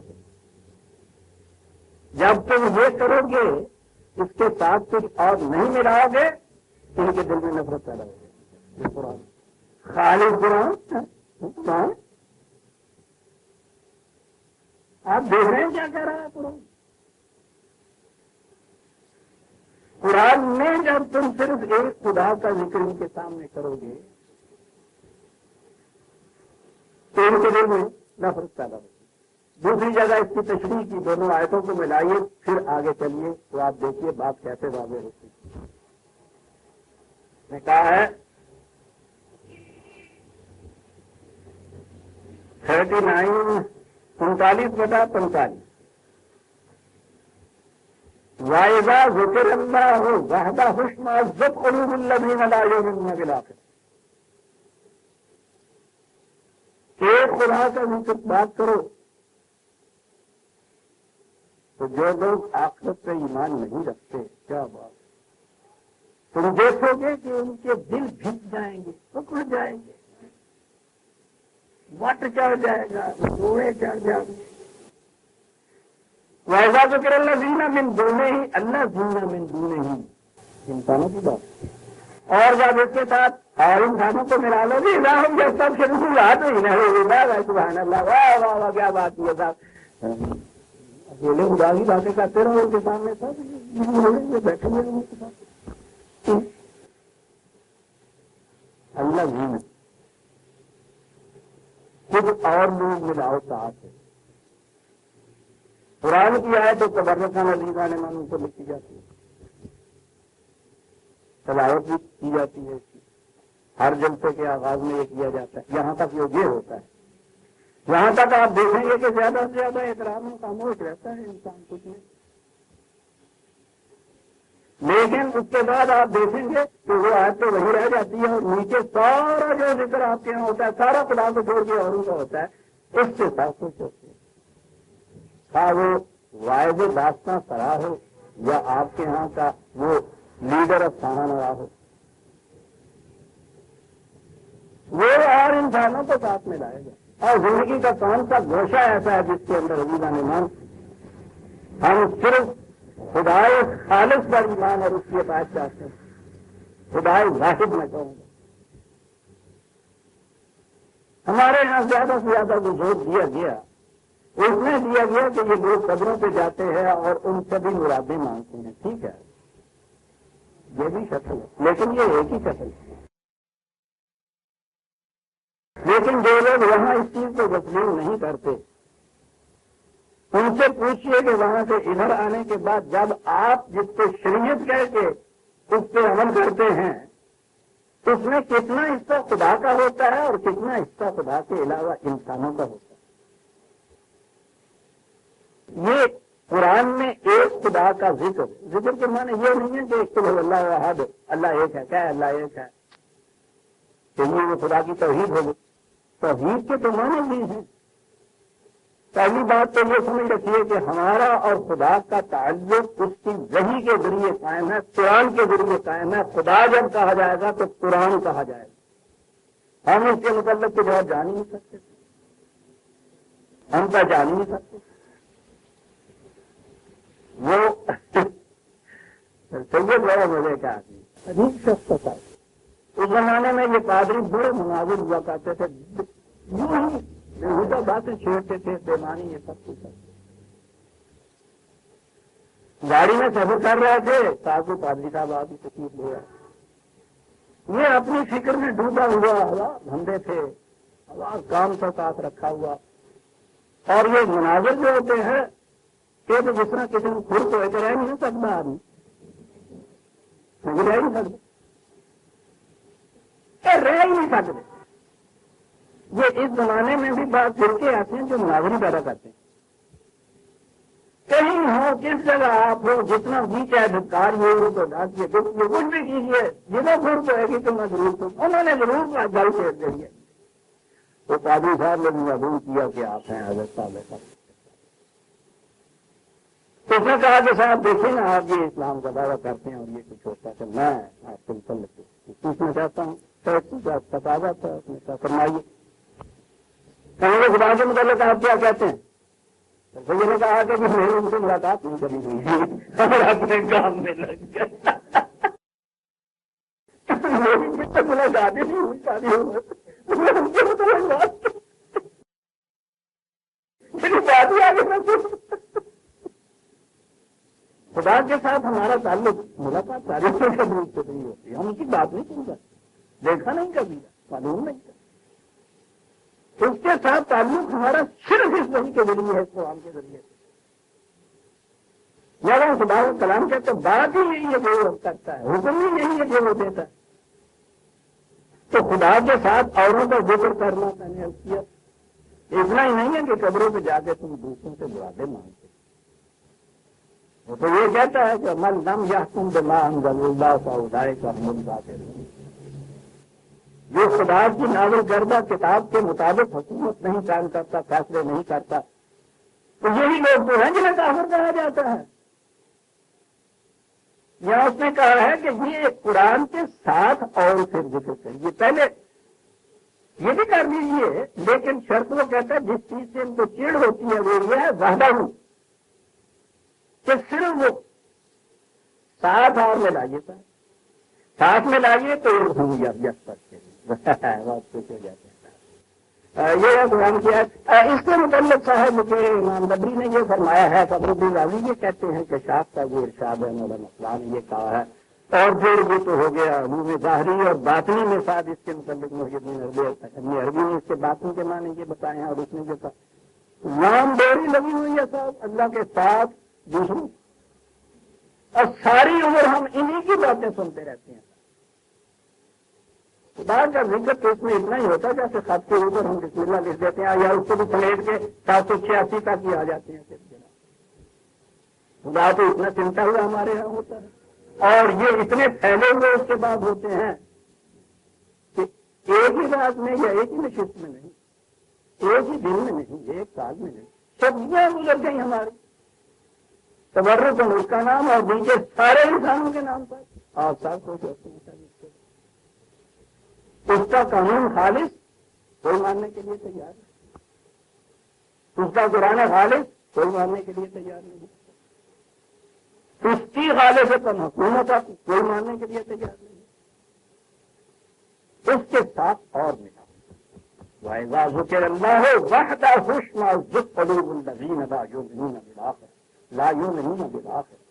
جب تم یہ کرو گے اس کے ساتھ کچھ اور نہیں ملاؤ گے ان کے دل میں نفرت پیدا ہوگی. قرآن خالص قرآن آپ دیکھ رہے ہیں کیا کہہ رہا ہے قرآن. قرآن میں جب تم صرف ایک خدا کا ذکر ان کے سامنے کرو گے تو ان کے دل میں نفرت پیدا ہوگی. دوسری جگہ اس کی تشریح کی، دونوں آیتوں کو ملائیے پھر آگے چلیے تو آپ دیکھیے بات کیسے واضح ہوتی ہے. نے کہا ہے 39 39/45 وَإِذَا ذُكِرَ اللَّهُ وَحْدَهُ اشْمَأَزَّتْ قُلُوبُ الَّذِينَ لَا يُؤْمِنُونَ بِالْآخِرَةِ۔ ایک خدا کا ذکر بات کرو تو جو لوگ آخرت پہ ایمان نہیں رکھتے، کیا بات، تم دیکھو گے کہ ان کے دل بھیگ جائیں گے، سکڑ جائیں گے، وٹ چڑھ جائے گا، روئے چڑھ جائیں گے۔ وَإِذَا ذُكِرَ الَّذِينَ مِن دُونِهِ الَّذِينَ مِن دُونِهِ، انسانوں کی بات، اور جب اس کے ساتھ اور انسانوں کو ملا لو گے، ہم جب سب شروع بات ہوئی نا، سبحان اللہ، واہ واہ واہ، کیا بات ہے صاحب، اکیلے خدا کی باتیں کرتے رہو ان کے سامنے، سب بیٹھے ہوئے ان کے ساتھ۔ اللہ جی خود اور لوگ ملاؤ ساتھ ہے۔ قرآن کی آیت تو تبرکان عزیزان ایمان کو لکھی جاتی ہے، تلاوت بھی کی جاتی ہے، ہر جلسے کے آغاز میں یہ کیا جاتا ہے، یہاں تک یہ ہوتا ہے، یہاں تک آپ دیکھیں گے کہ زیادہ سے زیادہ احترام میں خاموش رہتا ہے انسان کچھ نہیں، لیکن اس کے بعد آپ دیکھیں گے کہ وہ آیت تو وہی رہ جاتی ہے، اور نیچے سارا جو ذکر آپ کے یہاں ہوتا ہے سارا خدا کو چھوڑ کے اوروں کا ہوتا ہے، اس سے ساتھ کچھ ہوتے ہیں، خواہ وہ واحد داستان سرا ہو یا آپ کے ہاں کا وہ لیڈر افسانہ رہا ہو، وہ اور انسانوں کو ساتھ میں لائے گا۔ اور زندگی کا کون سا گوشہ ایسا ہے جس کے اندر عزیزان ایمان ہم صرف خدائے خالص پر ایمان اور اس کی اطاعت چاہتے ہیں، خدائے واحد میں کہوں گا۔ ہمارے یہاں زیادہ سے زیادہ جو زور دیا گیا اس میں دیا گیا کہ یہ لوگ قبروں پہ جاتے ہیں اور ان سے بھی مرادیں مانگتے ہیں، ٹھیک ہے، یہ بھی شکل ہے، لیکن یہ ایک ہی شکل ہے۔ لیکن جو لوگ وہاں اس چیز کو تسلیم نہیں کرتے ان سے پوچھئے کہ وہاں سے ادھر آنے کے بعد جب آپ جس کو شریعت کہہ کے اس پہ عمل کرتے ہیں اس میں کتنا حصہ خدا کا ہوتا ہے اور کتنا حصہ خدا کے علاوہ انسانوں کا ہوتا ہے۔ یہ قرآن میں ایک خدا کا ذکر کے معنی یہ نہیں ہے کہ قل هو اللہ احد، اللہ ایک ہے، کیا اللہ ایک ہے، کہ یہ خدا کی توحید ہوگی، توحید کے تو معنی بھی ہیں۔ پہلی بات تو یہ سمجھ رکھیے کہ ہمارا اور خدا کا تعلق اس کی وحی کے ذریعے قائم ہے، قرآن کے ذریعے قائم ہے۔ خدا جب کہا جائے گا تو قرآن کہا جائے گا، ہم اس کے متعلق کچھ اور جان ہی نہیں سکتے، ہم پہچان ہی نہیں سکتے۔ وہ سید بڑا مزے کا آدمی، عجیب شخص تھا۔ اس زمانے میں یہ پادری بڑے مناظر ہوا کرتے تھے، یوں ہی بےہودہ باتیں چھیڑتے تھے، بےمانی یہ سب کچھ۔ گاڑی میں سفر کر رہے تھے، صاحب پادری صاحب آپ کی تکلیف لے رہے، یہ اپنی فکر میں ڈوبا ہوا ہوا دھندے تھے، کام کا ساتھ رکھا ہوا، اور یہ مناظر جو ہوتے ہیں کہ تو جس طرح کسی نے خود کو رہ نہیں سکتا آدمی، رہ ہی نہیں سکتا، رہ ہی نہیں سکتے۔ یہ اس زمانے میں بھی بات فرقے آتے ہیں جو مناظری پیدا کرتے ہیں، کہیں ہو کس جگہ آپ ہو، جتنا بھی چاہے دھکار یہ تو ڈاکیے، کچھ بھی کیجیے، جنہیں خود کو ہے کہ تم میں ضرور تم، انہوں نے ضرور گل چھیڑ دیں گے۔ تو قاضی صاحب نے معلوم کیا کہ آپ ہیں حضرت صاحب کا، تو اس نے کہا کہ صاحب دیکھیں نا آپ یہ اسلام کا دعویٰ کرتے ہیں اور یہ کچھ ہوتا ہے، کہ میں آپ کو پوچھنا چاہتا ہوں تقاضا تھا، اس نے کہا فرمائیے، کہیں گے خدا کے متعلق آپ کیا کہتے ہیں؟ تو یہ نے کہا کہ میں ان سے ملاقات نہیں کری ہوئی اور اپنے کام میں لگ گیا، ملاقات ہی نہیں ہوئی، شادی ہو بات ہی آگے خدا کے ساتھ ہمارا تعلق ملاقات تاریخ سے نہیں ہوتی، ہم اس کی بات نہیں سن سکتے، دیکھا نہیں کبھی، معلوم نہیں کرتا، اس کے ساتھ تعلق ہمارا صرف اس وحی کے ذریعے ہے، اس قرآن کے ذریعے سے۔ یا وہ خدا کا کلام کہتے بات ہی یہی ہے جو وہ کرتا ہے، حکم ہی یہی ہے جو وہ دیتا ہے۔ تو خدا کے ساتھ اوروں کا ذکر کرنا میں نے کیا، اتنا ہی نہیں ہے کہ قبروں پہ جا کے تم دوسروں سے مرادیں مانگتے، وہ تو یہ کہتا ہے کہ من لم یحکم بما انزل اللہ فاولئک هم الکافرون، جو خدا کی نازل کردہ کتاب کے مطابق حکومت نہیں قائم کرتا، فیصلے نہیں کرتا، تو یہی لوگ جو ہیں جنہیں کافر کہا جاتا ہے۔ یہاں اس نے کہا ہے کہ یہ قرآن کے ساتھ اور پھر ذکر کریے، پہلے یہ بھی کر لیجیے، لیکن شرط وہ کہتا ہے جس چیز سے ان کو چڑ ہوتی ہے وہ یہ ہے وحدہ ہوں، کہ صرف وہ ساتھ اور میں لائیے، ساتھ میں لائیے تو ہوں یا یس کرتے بہت کچھ ہو جاتے ہیں۔ یہ ہے قرآن کی آیت۔ اس کے متعلق صاحب مجھے امام بدری نے یہ فرمایا ہے، فخر الدین رازی یہ کہتے ہیں کہ شاخ کا یہ ارشاد ہے، مولانا اسلام نے یہ کہا ہے، اور پھر یہ تو ہو گیا عموم ظاہری اور باطنی میں ساتھ اس کے متعلق محی الدین عربی نے اس کے باطن کے معنی یہ بتائے ہیں، اور اس نے جو کہا نام ڈوری لگی ہوئی ہے صاحب اللہ کے ساتھ دوسروں، اور ساری عمر ہم انہی کی باتیں سنتے رہتے ہیں۔ خدا کا ذکر تو اس میں اتنا ہی ہوتا ہے جیسے خط کے اوپر ہم بسم اللہ لکھ دیتے ہیں، یا اس کو بھی پلیٹ کے 786 تک ہی آ جاتے ہیں۔ خدا تو اتنا چنتا ہوا ہمارے یہاں ہوتا ہے، اور یہ اتنے پھیلے ہوئے اس کے بعد ہوتے ہیں کہ ایک ہی رات میں یا ایک ہی نشست میں نہیں، ایک ہی دن میں نہیں، ایک سال میں نہیں، سبزیاں گزر گئی ہماری تبرک اس کا نام اور نیچے سارے انسانوں کے نام پر، اور سب کچھ ہوتے ہیں۔ اس کا قانون خالص کوئی ماننے کے لیے تیار ہے، اس کا قرآن خالص کوئی ماننے کے لیے تیار نہیں، اس کی خالص حکومت کوئی ماننے کے لیے تیار نہیں، اس کے ساتھ اور ملا وَإِذَا ذُكِرَ اللَّهُ وَحْدَهُ اشْمَأَزَّتْ قُلُوبُ الَّذِينَ لَا يُؤْمِنُونَ بِالْآخِرَةِ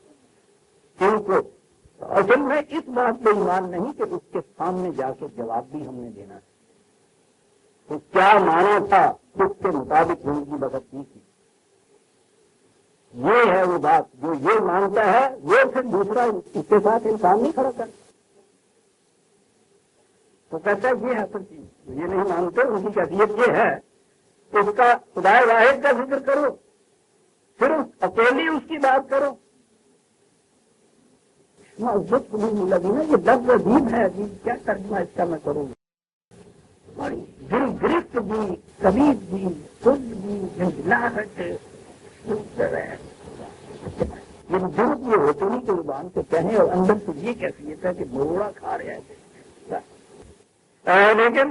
ان کو اصل میں اس بات پہ ایمان نہیں کہ اس کے سامنے جا کے جواب بھی ہم نے دینا ہے، تو کیا مانا تھا اس کے مطابق زندگی بسر کی تھی، یہ ہے وہ بات جو یہ مانتا ہے وہ پھر دوسرا اس کے ساتھ انسان نہیں کھڑا کرتا، تو کہتا ہے یہ ہے سب چیز یہ نہیں مانتے، ان کی کیفیت یہ ہے، اس کا خدا واحد کا ذکر کرو، پھر اکیلی اس کی بات کرو۔ عزت قبول لگی نا، یہ لفظ عجیب ہے، عجیب کیا ترجمہ اس کا میں کروں گا، دل گرفت بھی، کبھی بھی، خود بھی، جھنجھلاہٹ، یہ درد یہ ہوتے نہیں کہ زبان سے کہیں اور اندر سے یہ کیفیت ہے کہ بروڑا کھا رہے ہیں، لیکن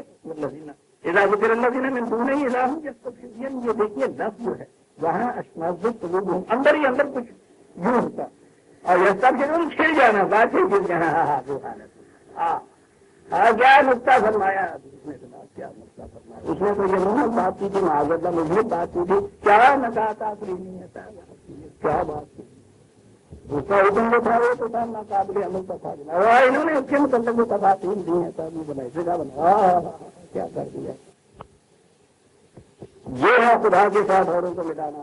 اذا ذکر الذین من دونہ اذا ھم یستبشرون، یہ دیکھیے لفظ جو ہے وہاں اشمئزت قلوبہم، اندر ہی اندر کچھ یوں ہوتا، اور یہ سب جنہوں کھل جانا بات ہی گر جانا، کیا نقطہ فرمایا اس نے، کیا نقطہ فرمایا اس نے، تو یہ محمد بات کی تھی، معاذ اللہ مجھے بات کی تھی، کیا نکات آخری نہیں ہے، کیا بات کی اس کا حکم جو تھا وہ تو تھا ناقابل عمل کا تھا، انہوں نے اس کے متعلق وہ تفاصیل دی ہیں، سب یہ بنائی جگہ بنا کیا کر دیا، یہ ہے خدا کے ساتھ اوروں کو ملانا،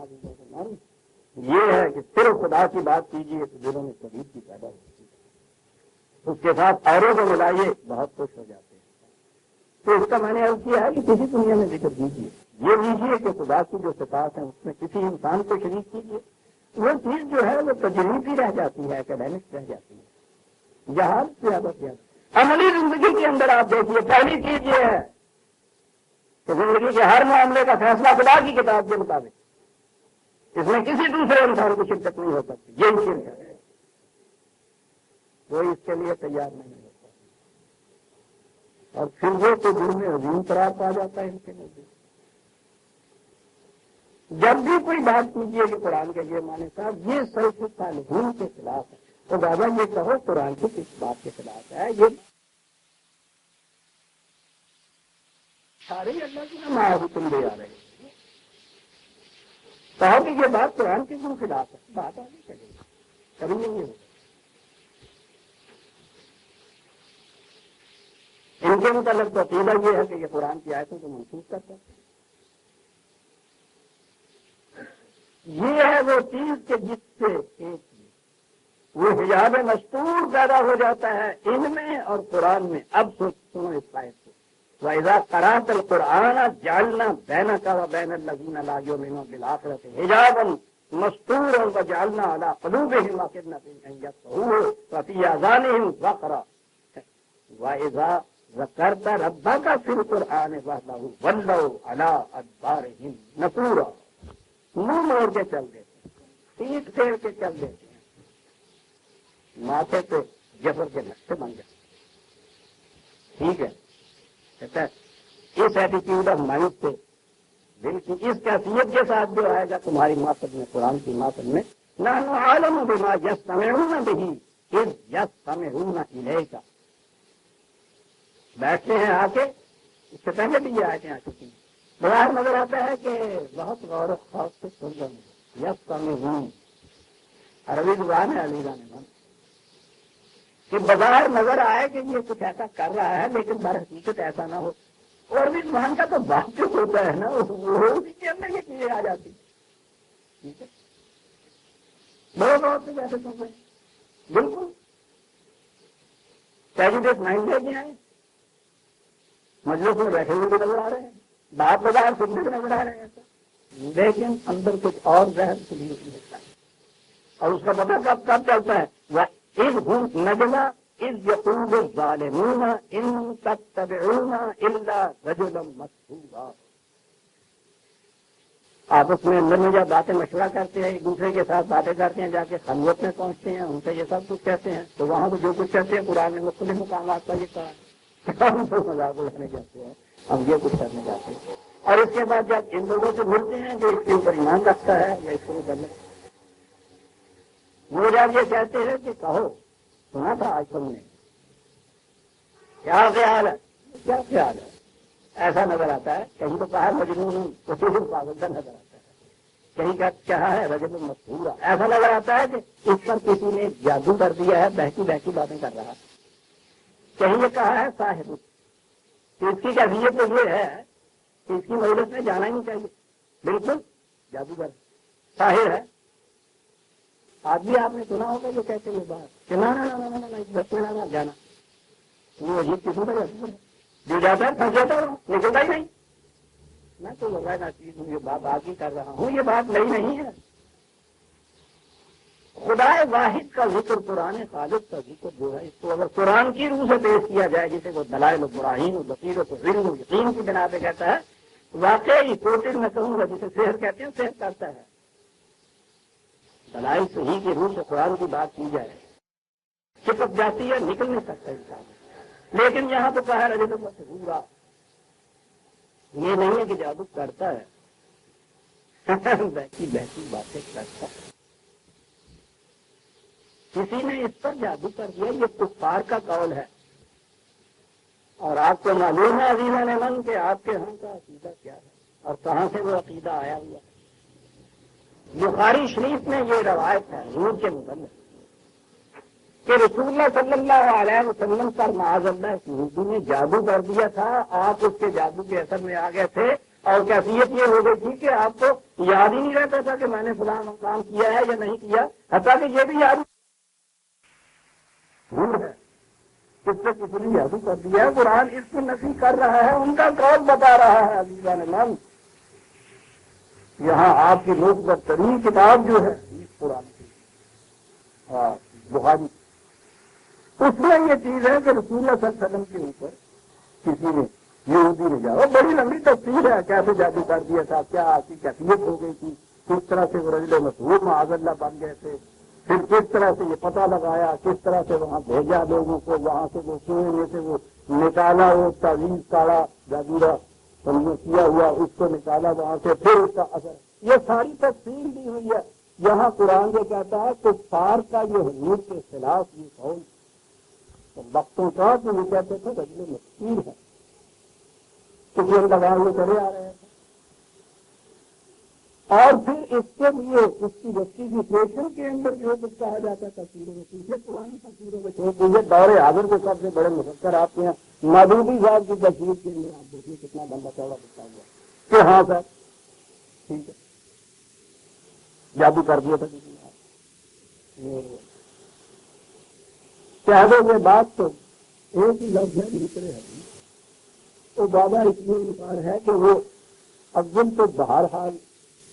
یہ ہے کہ صرف خدا کی بات کیجیے تو دلوں میں قریب کی پیدا ہوتی ہے، اس کے ساتھ اوروں کو ملائیے بہت خوش ہو جاتے ہیں۔ تو اس کا میں نے عرض کیا ہے کہ کسی دنیا میں ذکر دیجیے، یہ لیجیے کہ خدا کی جو صفات ہیں اس میں کسی انسان کو شریک کیجیے، وہ چیز جو ہے وہ تجریبی رہ جاتی ہے، اکیڈیمک رہ جاتی ہے، جہاں زیادہ سے زیادہ عملی زندگی کے اندر آپ دیکھیے پہلی چیز یہ ہے کہ زندگی کے ہر معاملے کا فیصلہ خدا کی کتاب کے مطابق، اس میں کسی دوسرے انسان کی شرکت نہیں ہو سکتی، یہی شرکت ہے، کوئی اس کے لیے تیار نہیں ہوتا، اور پھر وہ تو دل میں عظیم قرار پا جاتا ہے ان کے نزدیک۔ جب بھی کوئی بات کیجیے کہ قرآن کے یہ معنی صاحب یہ سلف صالحین کے خلاف ہے، تو بابا یہ کہو قرآن کی کس بات کے خلاف ہے، یہ سارے اللہ کی نماز تم لے آ رہے ہیں، کہو کہ یہ بات قرآن کے کیوں خلاف ہے، بات آگے چلے گی، کبھی نہیں ہوگا۔ ان کے متعلق تو عقیدہ یہ ہے کہ یہ قرآن کی آیتوں کو منسوخ کرتا ہے، یہ ہے وہ چیز کہ جس سے ایک وہ حجاب مستور پیدا ہو جاتا ہے ان میں اور قرآن میں۔ اب سنو اس آیت کو، وَإِذَا قَرَأْتَ الْقُرْآنَ جَعَلْنَا بَيْنَكَ وَبَيْنَ الَّذِينَ لَا يُؤْمِنُونَ بِالْآخِرَةِ حِجَابًا مستور اور وجعلنا علی قلوبہم اکنۃ ان یفقہوہ وفی آذانہم وقرا وَإِذَا ذَكَرْتَ رَبَّكَ فِي الْقُرْآنِ وَحْدَهُ وَلَّوْا عَلَىٰ أَدْبَارِهِمْ نُفُورًا منہ موڑ کے چل دیتے ہیں، پیٹ پھیر کے چل دیتے ہیں، ماتھے پہ جبر کے نقشے بن جاتے. ٹھیک ہے، کہتا ہے اس ایٹیٹیوڈ آف مائنڈ سے دل کی اس کیفیت کے ساتھ جو آئے گا تمہاری ماتم میں، قرآن کی ماتم میں، نحن عالم بما یستمعون بہ اذ یستمعون الیک. بیٹھتے ہیں آ کے، اس سے پہلے بھی یہ آیتیں آ چکی ہیں. بظاہر نظر آتا ہے کہ بہت غور و خوف سے سن رہے ہیں. یستمعون عربی زبان ہے علی جان کہ بظاہر نظر آئے کہ یہ کچھ ایسا کر رہا ہے لیکن در حقیقت ایسا نہ ہو. اور بھی زبان کا تو بات جو ہوتا ہے نا وہ بھی کے اندر یہ چیزیں آ جاتی. ٹھیک ہے، بہت سے ویسے سن رہے ہیں بالکل پریجوڈیس مائنڈ میں آئے، مجلس میں بیٹھے ہوئے بھی نظر آ رہے ہیں، بات بظاہر سننے بھی نظر آ رہے ہیں ایسا، لیکن اندر کچھ اور ذہن سے بھی ہوتا ہے. اور اس کا پتہ کب چلتا ہے؟ وَإِذْ نَجْمَ إِذْ يَقُولُ الظَّالِمُونَ إِن تَتَّبِعُونَ إِلَّا رَجُلًا مَسْحُورًا. آپس میں اندر میں جب باتیں مشورہ کرتے ہیں، ایک دوسرے کے ساتھ باتیں کرتے ہیں، جا کے خلوت میں پہنچتے ہیں، ان سے یہ سب کچھ کہتے ہیں، تو وہاں تو جو کچھ کہتے ہیں قرآن نے مختلف مقامات پر یہ کہا ہے. ہم تو مذاق اڑانے جاتے ہیں، ہم یہ کچھ کرنے جاتے ہیں. اور اس کے بعد جب ان لوگوں سے ملتے ہیں جو اس کے اوپر ایمان رکھتا ہے یا اس کو کرنے، وہ جب یہ کہتے ہیں کہ کہو سنا تھا آج تم نے، کیا خیال ہے، کیا خیال ہے، ایسا نظر آتا ہے. کہیں تو کہا مجنون پاگل نظر آتا ہے، کہیں کا کیا ہے رجل مسحورا. ایسا نظر آتا ہے کہ اس پر کسی نے جادو کر دیا ہے، بہتی بہتی باتیں کر رہا ہے. کہیں یہ کہا ہے صاحب، اس کی کیفیت تو یہ ہے کہ اس کی مجلس میں جانا ہی نہیں چاہیے، بالکل جادوگر ساحر ہے. آج بھی آپ نے سنا ہوگا جو کہتے ہیں بات کہ نہ جانا، وہ عجیب قسم کا جادوگر جو جاتا ہے پھنس جاتا ہے، نکلتا ہی نہیں. میں تو لگا نہ چیز ہوں، یہ بات آج ہی کر رہا ہوں، یہ بات نئی نہیں ہے. خدا واحد کا ذکر، قرآن خالق کا ذکر جو ہے، اس کو اگر قرآن کی روح سے پیش کیا جائے، جسے وہ دلائل و براہین و بصیرت و علم و یقین کی بنا پہ کہتا ہے، واقعی کوٹڈ میں کہوں گا جسے سحر کہتے ہیں، سحر کرتا ہے. دلائل صحیح کی روح سے قرآن کی بات کی جائے، چپک جاتی ہے، نکل نہیں سکتا انسان. لیکن یہاں تو کہا رجل مسحورا، یہ نہیں ہے کہ جادو کرتا ہے، بہتی بہتی باتیں کرتا ہے. کسی نے اس پر جادو کر دیا، یہ کفار کا قول ہے. اور آپ کو معلوم ہے عزیزان من کہ آپ کے ہم کا عقیدہ کیا ہے اور کہاں سے وہ عقیدہ آیا ہوا ہے. بخاری شریف میں یہ روایت ہے حضور کے متعلق کہ رسول اللہ صلی اللہ علیہ وسلم پر معاذ اللہ یہودی نے جادو کر دیا تھا. آپ اس کے جادو کے اثر میں آ گئے تھے اور کیفیت یہ ہو گئی تھی کہ آپ کو یاد ہی نہیں رہتا تھا کہ میں نے فلاں کام کیا ہے یا نہیں کیا، حتیٰ کہ یہ بھی یاد ہے اس سے کسی نے جادو کر دیا ہے. قرآن اس کو نفی کر رہا ہے، ان کا قول بتا رہا ہے. عزیزان من، یہاں آپ کی مثبت ترین کتاب جو ہے قرآن کی، بخاری، اس میں یہ چیز ہے کہ رسول اللہ صلی اللہ علیہ وسلم کے اوپر کسی نے یہودی نے جاؤ، بڑی لمبی تفصیل ہے کیسے جادو کر دیا تھا، کیا آپ کی کیفیت ہو گئی تھی، کس طرح سے وہ رجل مسحور معاذ اللہ بن گئے تھے، پھر کس طرح سے یہ پتہ لگایا، کس طرح سے وہاں بھیجا لوگوں کو، وہاں سے وہ کنویں میں سے وہ نکالا، وہ تعویذ کاڑا جادورا کیا ہوا اس کو نکالا وہاں سے، پھر اس کا اثر، یہ ساری تفصیل دی ہوئی ہے. یہاں قرآن یہ کہتا ہے کفار کا یہ حضور کے خلاف یہ قول وقتوں کا کہ وہ کہتے تھے رجل مسحور ہے، کسی ہم لگائے ہوئے چلے آ رہے ہیں. اور پھر اس کے لیے اس کی جسٹیفیکیشن کے اندر جو کچھ کہا جاتا ہے تفسیروں میں، پیچھے پرانی تفسیروں میں چھوڑ دیجیے، دور حاضر کے سب سے بڑے مفسر آپ کے ہیں مودودی صاحب کی تفسیر کے لیے آپ دیکھیے کتنا لمبا چوڑا بتا ہوا کہ ہاں سر ٹھیک ہے جادو کر دیا تھا کسی نے. کہہ دو یہ بات تو ایک ہی لفظ ہے نکلے ہے، وہ بابا اس لیے انکار ہے کہ وہ اول تو بہرحال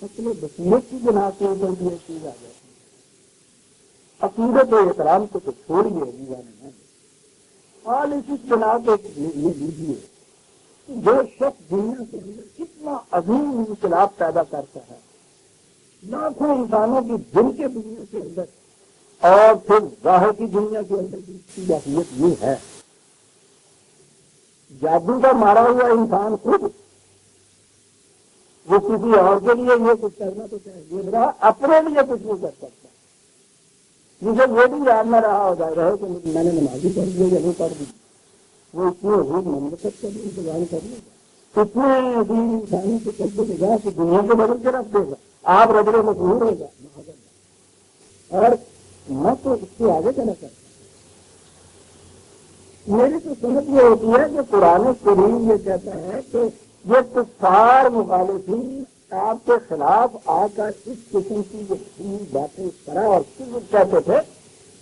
اپنے بصیرت کی بنا کے اوپر بھی ایک چیز آ جاتی ہے. عقیدت و احترام کو تو چھوڑیے دیوانے اور اس بنا پہ یہ لیجیے جو شخص دنیا کے اندر اتنا عظیم انقلاب پیدا کرتا ہے لاکھوں انسانوں کی دل کے دنیا کے اندر اور پھر ظاہر کی دنیا کے اندر بھی اس کی حیثیت یہ ہے جادو کا مارا ہوا انسان خود وہ کسی اور کے لیے یہ کچھ کرنا تو چاہیے رہا اپنے لیے کچھ نہیں کر سکتا. مجھے یہ بھی یاد نہ رہا ہو جائے رہے کہ میں نے نمازی پڑھ دی یا نہیں پڑھ دی وہ اتنے عظیم مملکت کا بھی انتظام کر لے گا اتنے عظیم انسانوں کے قبضے لے گا کہ دنیا کو بدل کے رکھ دے گا آپ رجل مشہور ہوگا اور میں تو اس کے آگے چلا کرتا میری تو سمجھ یہ ہوتی ہے کہ قرآن کریم یہ کہتا ہے کہ یہ کفار مخالفین آپ کے خلاف آ کر اس قسم کی جو باتیں کرا اور کہتے تھے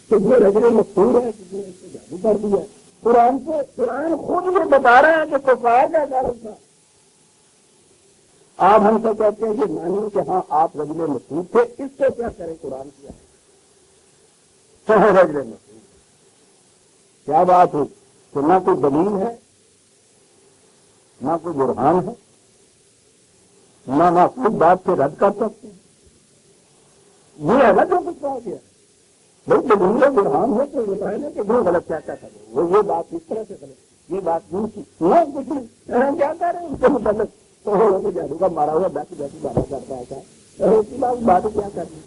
کہ یہ رجل مشہور ہے کسی نے اس کو جادو کر دیا. قرآن خود یہ بتا رہا ہے کہ کفار کا کارن تھا. آپ ہم سے کہتے ہیں کہ مانیے کہ ہاں آپ رجل مشہور تھے اس سے کیا کریں قرآن کیا ہے رجل مشہور کیا بات ہے کہ نہ کوئی دلیل ہے نہ کوئی برہان ہے نہ خود بات سے رد کر سکتے ہیں. یہ ہے نا جو کچھ کہا گیا بھائی دلیل ہے برہان ہے تو بتائے نا کہ وہ غلط کیا کرے وہ یہ بات اس طرح سے کرے یہ بات نہیں تھی نہ کچھ نہیں کیا کر رہے ہیں اس کے متعلق تو جادو کا مارا ہوا بیٹھی بیٹھی بارہ کرتا ہے اس کی بات کیا کرنی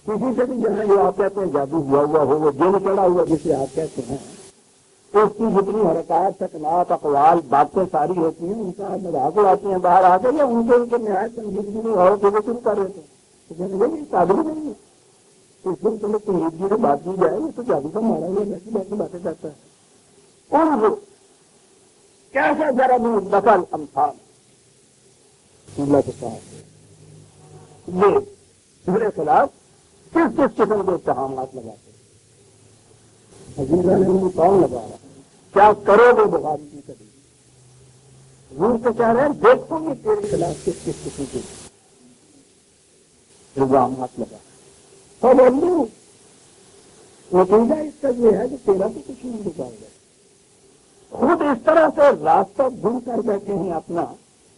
کسی سے بھی جہاں جو آپ کہتے ہیں جادو ہوا ہو وہ جن چڑھا ہوا جسے آپ کہتے ہیں اس کی جتنی حرکات سکنات اقوال باتیں ساری ہوتی ہیں ان کا مذاق اڑاتے ہیں باہر آ گئے یا ان کے نہایت سنجیدگی میں اور چیزیں شروع کر رہے تھے یہ قابل نہیں ہے اس دن پہلے سنجیدگی سے بات کی جائے تو جادو کا مارا ہوا بیٹھی بیٹھی باتیں کرتا ہے اور کیسا ذرا بھی دخل امثال اللہ کے ساتھ یہ میرے خلاف کس کس قسم کے اتہامات لگاتے ہیں عزیزہ نے مجھے کون لگا رہا کیا کرو گے بخاری کی کبھی روح سے کہہ رہے ہیں دیکھو گے تیرے خلاف کس کس قسم کے الزامات لگا تو بولوں نتیجہ اس کا یہ ہے کہ تیرا تو کچھ نہیں نکال گا خود اس طرح سے راستہ گم کر بیٹھے ہیں اپنا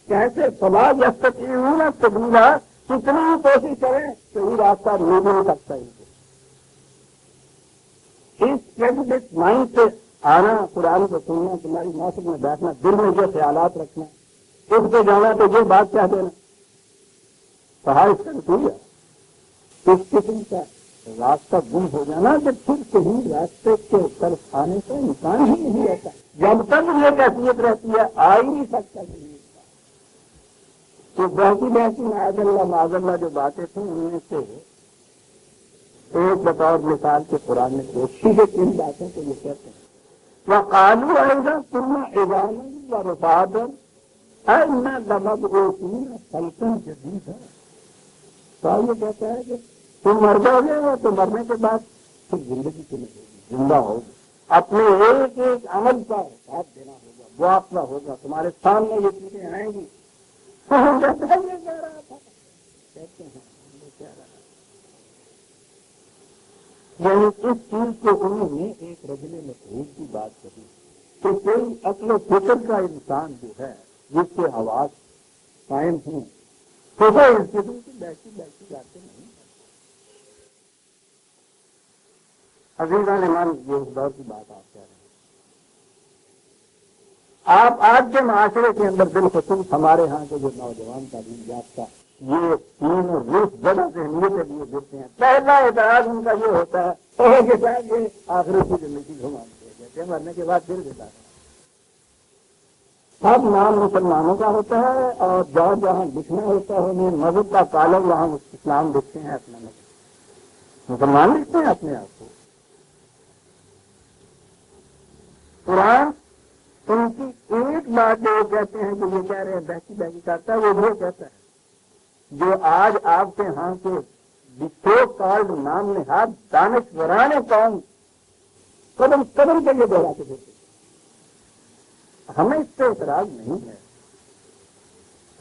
کیسے سوال یا تبدیلا کتنی ہی کوشش کریں صحیح راستہ نہیں مل سکتا ان کو اس پریجوڈس مائنڈ سے آنا قرآن کو سننا تمہاری موسم میں بیٹھنا دل میں جو خیالات رکھنا اس پہ جانا تو یہ بات کہہ دینا کہا اس کا نتیجہ اس قسم کا راستہ گم ہو جانا کہ پھر صحیح راستے کے طرف آنے کا امکان ہی نہیں رہتا جب تک یہ کیفیت رہتی ہے آ ہی نہیں سکتا تو بہتی معاذ اللہ جو باتیں تھیں ان میں سے ایک بطور مثال کے قرآن میں کوشش ہے کن باتوں کو یہ کہتے ہیں وقالوا اذا كنا عظاما ورفاتا أئنا لمبعوثون خلقا جديدا تو یہ کہتا ہے کہ تم مر جاؤ گے اور تو مرنے کے بعد پھر زندگی کے لیے زندہ ہوگی اپنے ایک ایک عمل کا حساب دینا ہوگا معافلہ ہوگا تمہارے سامنے یہ چیزیں آئیں گی کہتا ہے یہ کہہ رہا تھا کہتے ہیں یہ کہہ رہا یعنی اس چیز کو انہوں نے ایک رجل مشہور کی بات کہی کہ کوئی عقل و فکر کا انسان جو ہے جس کے حواس قائم ہوں تو وہ اس قسم کی بیٹھی جاتے نہیں عزیزان ایمان یہ اس دور کی بات آپ کہہ رہے ہیں آپ آج کے معاشرے کے اندر بالخصوص ہمارے ہاں کے جو نوجوان تعلیم یافتہ یہ تین اور روس زیادہ ذہنیت کے لیے دیتے ہیں پہلا اعتراض ان کا یہ ہوتا ہے کہ صاحب یہ آخرت کی زندگی کو مانتے ہیں کہتے ہیں مرنے کے بعد پھر دیتا ہے سب نام مسلمانوں کا ہوتا ہے اور جہاں لکھنا ہوتا ہے انہیں مذہب کا کالم وہاں اسلام لکھتے ہیں اپنا مذہب مسلمان لکھتے ہیں اپنے آپ کو قرآن ان کی ایک بات جو کہتے ہیں کہ یہ کہہ رہے ہیں بہتی کرتا ہے وہ کہتا ہے جو آج آپ کے ہاں کے سو کالڈ نام نہاد دانشوران قوم قدم قدم کے لیے دوہراتے دیتے ہمیں اس سے اعتراض نہیں ہے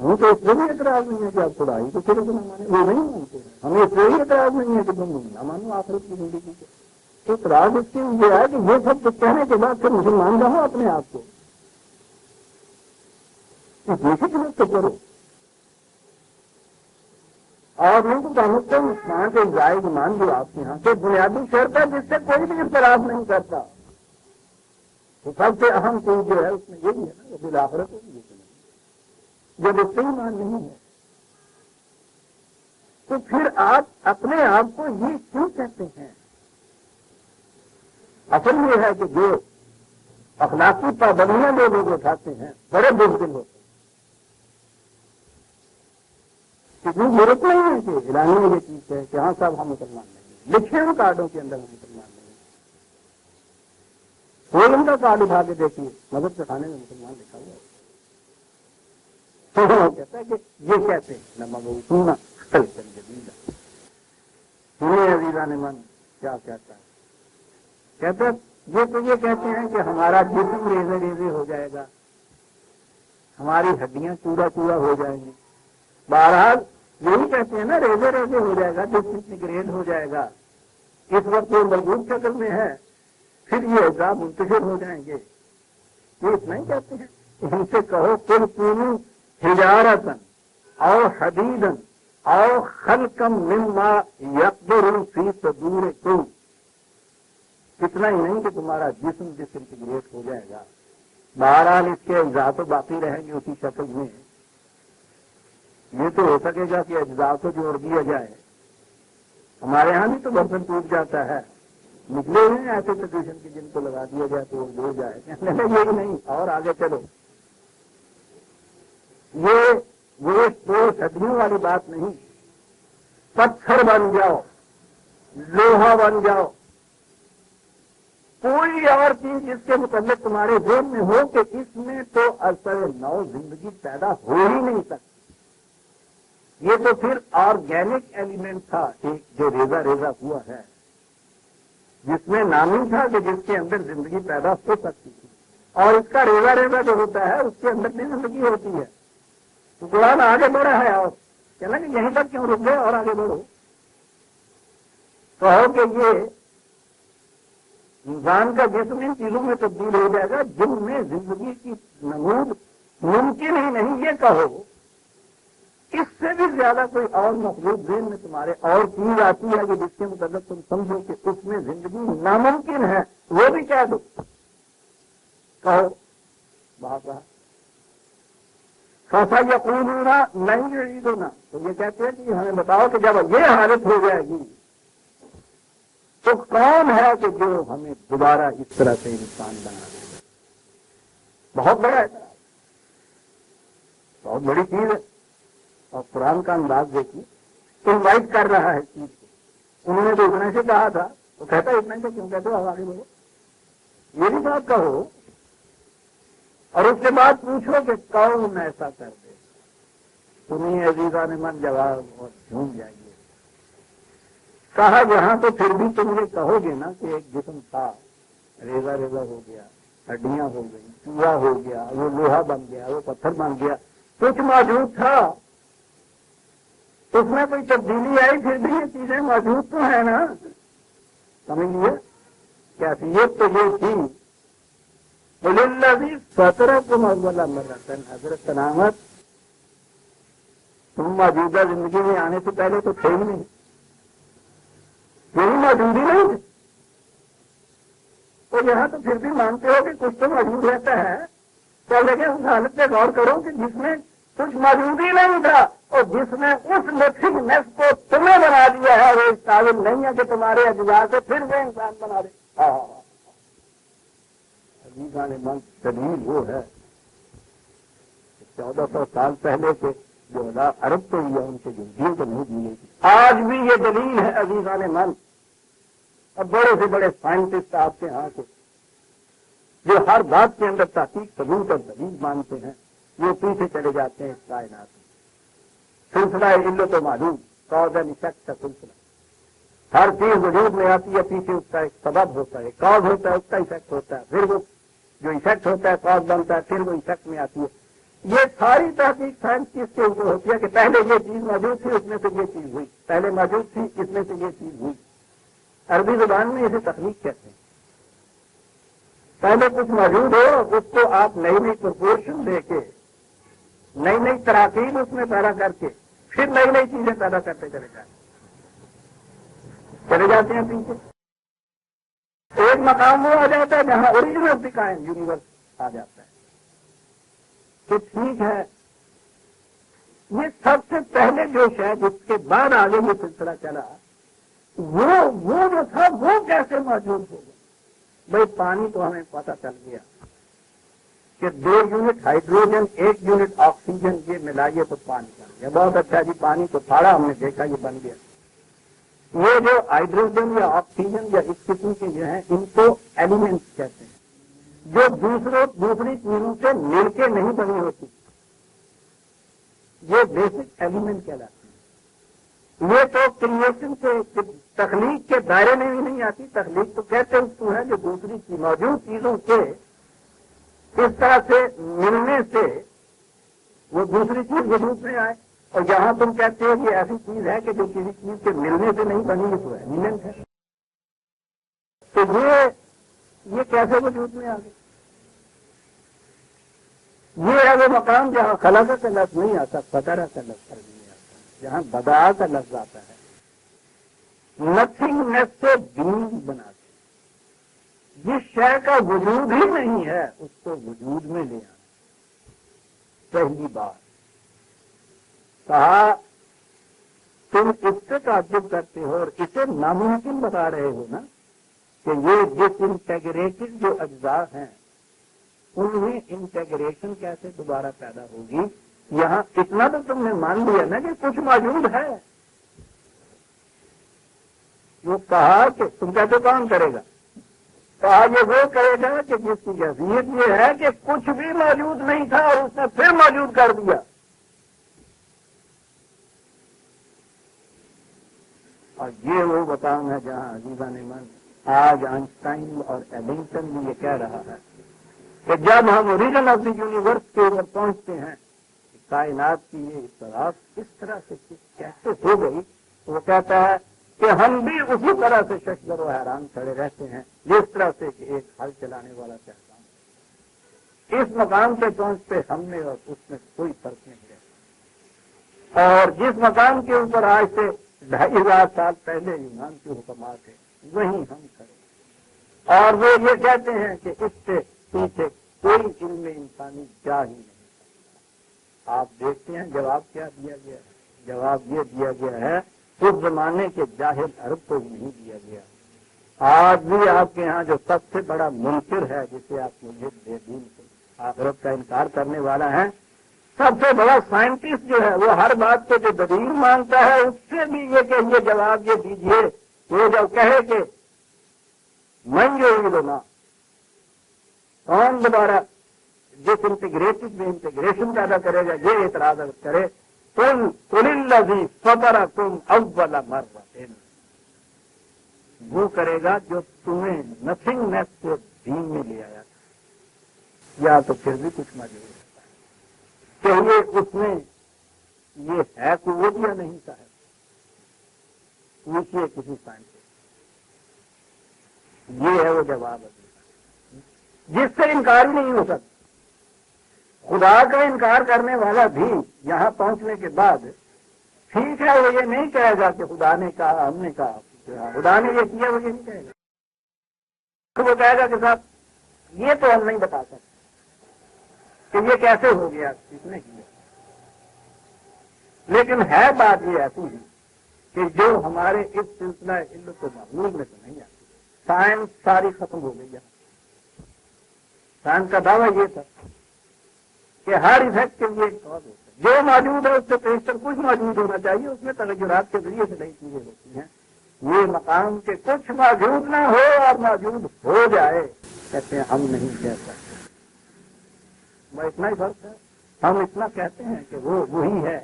ہمیں تو اس لیے بھی اعتراض نہیں ہے کہ آپ خدا ہی کو صرف نہ مانے، وہ نہیں مانتے ہیں. ہمیں اس لیے بھی اعتراض نہیں ہے کہ تم نہ مانو آخرت کی زندگی کو. اعتراض اس کی یہ ہے کہ یہ سب کچھ کہنے کے بعد پھر مسلمان رہو اپنے آپ کو دیکھے کہ تو کرو. اور نہیں تو سمجھتے وہاں کے جائز ایمان جو آپ کے یہاں سے بنیادی شرط ہے جس سے کوئی بھی اعتراض نہیں کرتا. تو سب سے اہم چیز جو ہے اس میں یہی ہے نا کہ بالآخرت نہیں. جب اس سے ایمان نہیں ہے تو پھر آپ اپنے آپ کو یہ کیوں کہتے ہیں؟ اصل یہ ہے کہ جو اخلاقی پابندیاں جو لوگ اٹھاتے ہیں بڑے بزدل ہوتے ہیں. اتنی ضرورت نہیں ہے کہ اعلان میں یہ چیز ہے کہ ہاں صاحب ہم مسلمان نہیں ہیں، لکھے ہیں کارڈوں کے اندر ہم مسلمان نہیں ہیں. کوئی ان کا کارڈ اٹھا کے دیکھیے مذہب کے کھانے میں مسلمان لکھا ہوا ہے. تو کہتا ہے کہ یہ کہتے ہیں نہ سننا سنیں عزیزان من کیا کہتا ہے. کہتے یہ تو یہ کہتے ہیں کہ ہمارا جسم ریزے ریزے ہو جائے گا، ہماری ہڈیاں چورا چورا ہو جائیں گی. بہرحال یہی کہتے ہیں نا ریزے ریزے ہو جائے گا، جسم کی گریڈ ہو جائے گا. اس وقت وہ مضبوط شکل میں ہے، پھر یہ اعزاز منتشر ہو جائیں گے. یہ اتنا ہی کہتے ہیں. ان سے کہو کل کونو حجارتن اور حدیدن اور خلقم مما یقدر فی صدورکم. اتنا ہی نہیں کہ تمہارا جسم جسم کی گریٹ ہو جائے گا، بہرحال اس کے اجزاء تو باقی رہیں گے اسی شکل میں. یہ تو ہو سکے گا کہ اجزاء کو جوڑ دیا جائے. ہمارے ہاں بھی تو برتن ٹوٹ جاتا ہے، نکلے ہوئے ہیں ایسے پوزیشن کی جن کو لگا دیا جائے تو وہ جوڑ جائے. یہی نہیں اور آگے چلو. یہ گوشت گوشت ہڈیوں والی بات نہیں. پتھر بن جاؤ، لوہا بن جاؤ، کوئی اور چیز جس کے متعلق تمہارے ذہن میں ہو کہ اس میں تو اثر نو زندگی پیدا ہو ہی نہیں سکتی. یہ تو پھر آرگینک ایلیمنٹ تھا ایک جو ریزا ریزا ہوا ہے، جس میں نامی تھا کہ جس کے اندر زندگی پیدا ہو سکتی تھی. اور اس کا ریزا ریزا جو ہوتا ہے اس کے اندر بھی زندگی ہوتی ہے. تو قرآن آگے بڑھا ہے اور کہنا کہ یہیں تک کیوں رک گئے اور آگے بڑھو. کہو کہ یہ انسان کا جسم ان چیزوں میں تبدیل ہو جائے گا جن میں زندگی کی نمود ممکن ہی نہیں. یہ کہو اس سے بھی زیادہ کوئی اور مخلوق ذہن میں تمہارے اور چیز آتی ہے کہ جس کے متعلق تم سمجھو کہ اس میں زندگی ناممکن ہے، وہ بھی کہہ دو. کہو بات رہا خاصا یقولون نہیں یعیدنا. تو یہ کہتے ہیں کہ ہمیں بتاؤ کہ جب یہ حالت ہو جائے گی تو کون ہے کہ جو ہمیں دوبارہ اس طرح سے انسان بنا دے گا. بہت بڑا ہے، بہت بڑی چیز ہے. اور قرآن کا انداز دیکھیے، انوائٹ کر رہا ہے چیز کو. انہوں نے تو اتنے سے کہا تھا، تو کہتا ہے اتنے سے کیوں کہتے ہو آگے بڑھو. یہ بھی بات کہو اور اس کے بعد پوچھو کہ کون ایسا کر دے. تمہیں عزیزان من جواب اور جھوم جائیے. کہا جہاں تو پھر بھی تم یہ کہو گے نا کہ ایک جسم تھا، ریزا ریزا ہو گیا، ہڈیاں ہو گئی، چوہا ہو گیا، وہ لوہا بن گیا، وہ پتھر بن گیا، کچھ موجود تھا، اس میں کوئی تبدیلی آئی، پھر بھی یہ چیزیں موجود تو ہیں نا. سمجھیے کیفیت تو یہ تھی. وَلِلَّذِي فَطَرَكُمْ أَوَّلَ مَرَّةٍ. حضرت سلامت تم موجودہ زندگی میں آنے سے پہلے تو تھے ہی نہیں، یہی موجود ہی نہیں تھے. تو یہاں تو پھر بھی مانتے ہو کہ کچھ تو موجود رہتا ہے. تو لیکن اس حالت پہ غور کرو کہ جس میں کچھ موجود ہی نہیں تھا اور جس نے اس نفس کو تمہیں بنا دیا ہے وہ اس قابل نہیں ہے کہ تمہارے اجزاء سے پھر وہ انسان بنا دے. عزیزان من دلیل وہ ہے 1400 سال پہلے سے جو عرب تو ہوا ان سے جنگیوں کو نہیں دی گئی. آج بھی یہ دلیل ہے عزیزان من. اب بڑے سے بڑے سائنٹسٹ آپ کے ہاں کے جو ہر بات کے اندر تحقیق ثبوت اور دلیل مانتے ہیں وہ پیچھے چلے جاتے ہیں. اس کائنات میں سلسلہ علت و معلوم کاز اینڈ ایفیکٹ کا سلسلہ. ہر چیز وجود میں آتی ہے، پیچھے اس کا ایک سبب ہوتا ہے، کاز ہوتا ہے، اس کا ایفیکٹ ہوتا ہے، پھر وہ جو ایفیکٹ ہوتا ہے کاز بنتا ہے، پھر وہ ایفیکٹ میں آتی ہے. یہ ساری تحقیق سائنس کی اس کے اوپر ہوتی ہے کہ پہلے یہ چیز موجود تھی، اس میں سے یہ چیز ہوئی، پہلے موجود تھی، اس میں سے یہ چیز ہوئی۔ عربی زبان میں اسے تخلیق کہتے ہیں۔ پہلے کچھ موجود ہو، اس کو آپ نئی نئی پرپورشن دے کے، نئی نئی تراکیب اس میں پیدا کر کے، پھر نئی نئی چیزیں پیدا کرتے چلے جاتے ہیں پیچھے۔ ایک مقام وہ آ جاتا ہے جہاں اوریجنل بھی قائم یونیورس آ جاتا ہے کہ ٹھیک ہے، یہ سب سے پہلے جو شاید اس کے بعد آگے یہ سلسلہ چلا، وہ جو تھا وہ کیسے موجود ہوگا؟ بھائی پانی تو ہمیں پتہ چل گیا کہ 2 یونٹ ہائیڈروجن 1 یونٹ آکسیجن یہ ملائیے تو پانی بن گیا۔ بہت اچھا جی، پانی کو پھاڑا، ہم نے دیکھا یہ بن گیا۔ یہ جو ہائیڈروجن یا آکسیجن یا اس قسم کے جو ہیں ان کو ایلیمنٹس کہتے ہیں، جو دوسری چیزوں سے مل کے نہیں بنی ہوتی، یہ بیسک ایلیمنٹ کہلاتے ہیں۔ یہ تو کریشن سے، تخلیق کے دائرے میں بھی نہیں آتی۔ تخلیق تو کہتے اس کو ہے جو دوسری موجود چیزوں کے اس طرح سے ملنے سے وہ دوسری چیز وجود میں آئے، اور یہاں تم کہتے ہو یہ ایسی چیز ہے کہ جو کسی چیز کے ملنے سے نہیں بنی، تو ایلیمنٹ ہے۔ تو یہ کیسے وجود میں آ گئی؟ یہ ہے وہ مقام جہاں خلق کا لفظ نہیں آتا، فطر کا لفظ نہیں آتا، جہاں بدا کا لفظ آتا ہے۔ نتھنگ نیس سے بینگ بناتے، جس شے کا وجود ہی نہیں ہے اس کو وجود میں لے آنا۔ پہلی بات کہا تم اس سے تعجب کرتے ہو اور اسے ناممکن بتا رہے ہو نا کہ یہ ڈس انٹیگریٹڈ جو اجزاء ہیں ان میں انٹیگریشن کیسے دوبارہ پیدا ہوگی؟ یہاں اتنا تو تم نے مان لیا نا کہ کچھ موجود ہے۔ وہ کہا کہ تم کہتے کون کرے گا؟ کہا یہ وہ کرے گا کہ جس کی حیثیت یہ ہے کہ کچھ بھی موجود نہیں تھا اور اس نے پھر موجود کر دیا۔ اور یہ وہ مقام ہے جہاں عزیزان من آج آئنسٹائن اور ایڈنگٹن بھی یہ کہہ رہا ہے کہ جب ہم اوریجن آف دی یونیورس کے اوپر پہنچتے ہیں، کائنات کی یہ اطلاعات اس طرح سے کیسے ہو گئی، تو وہ کہتا ہے کہ ہم بھی اسی طرح سے ششدر و حیران کھڑے رہتے ہیں جس طرح سے کہ ایک ہل چلانے والا چاہتا ہوں۔ اس مقام پہ پہنچتے ہم میں اور اس میں کوئی فرق نہیں رہتا، اور جس مقام کے اوپر آج سے 2500 سال پہلے یونان کے حکمات تھے وہیں ہم کھڑے، اور وہ یہ کہتے ہیں کہ اس سے پیچھے کوئی علم انسانی جا ہی نہیں۔ آپ دیکھتے ہیں جواب کیا دیا گیا ہے؟ جواب یہ دیا گیا ہے اس زمانے کے جاہل عرب کو نہیں دیا گیا۔ آج بھی آپ کے ہاں جو سب سے بڑا منکر ہے، جسے آپ مجھے بے دین سے آخرت کا انکار کرنے والا ہے، سب سے بڑا سائنٹسٹ جو ہے وہ ہر بات کو جو دلیل مانتا ہے، اس سے بھی یہ کہ یہ جواب یہ دیجیے، وہ جب کہے کہ من یریدنا، کون دوبارہ جس انٹیگریٹڈ میں انٹیگریشن پیدا کرے گا، یہ اعتراض کرے قل الذی فطرکم اول مرۃ، وہ کرے گا جو تمہیں نتھنگ نیس سے دین میں لے آیا تھا۔ یا تو پھر بھی کچھ موجود ہوتا ہے کہ یہ اس میں یہ ہے قوت یا نہیں صاحب؟ پوچھیے کسی سائنس سے، یہ ہے وہ جواب ہے جس سے انکار ہی نہیں ہو سکتا۔ خدا کا انکار کرنے والا بھی یہاں پہنچنے کے بعد ٹھیک ہے وہ یہ نہیں کہے گا کہ خدا نے کہا، ہم نے کہا، خدا نے یہ کیا، وہ یہ نہیں کہے گا۔ وہ کہے گا کہ صاحب یہ تو ہم نہیں بتا سکتے کہ یہ کیسے ہو گیا، اس نے کیا۔ لیکن ہے بات یہ ایسی ہی کہ جو ہمارے اس سلسلہ علم کو معمول میں تو نہیں آتی۔ سائنس ساری ختم ہو گئی ہے۔ سائنس کا دعویٰ یہ تھا کہ ہر ایفیکٹ کے لیے ایک کاز ہوتا ہے، جو موجود ہے اس سے پیشتر کچھ موجود ہونا چاہیے، اس میں تغیرات کے ذریعے سے نئی چیزیں ہوتی ہیں۔ یہ مقام کے کچھ موجود نہ ہو اور موجود ہو جائے، کہتے ہیں ہم نہیں کہہ سکتے۔ وہ اتنا ہی فرق ہے، ہم اتنا کہتے ہیں کہ وہ وہی ہے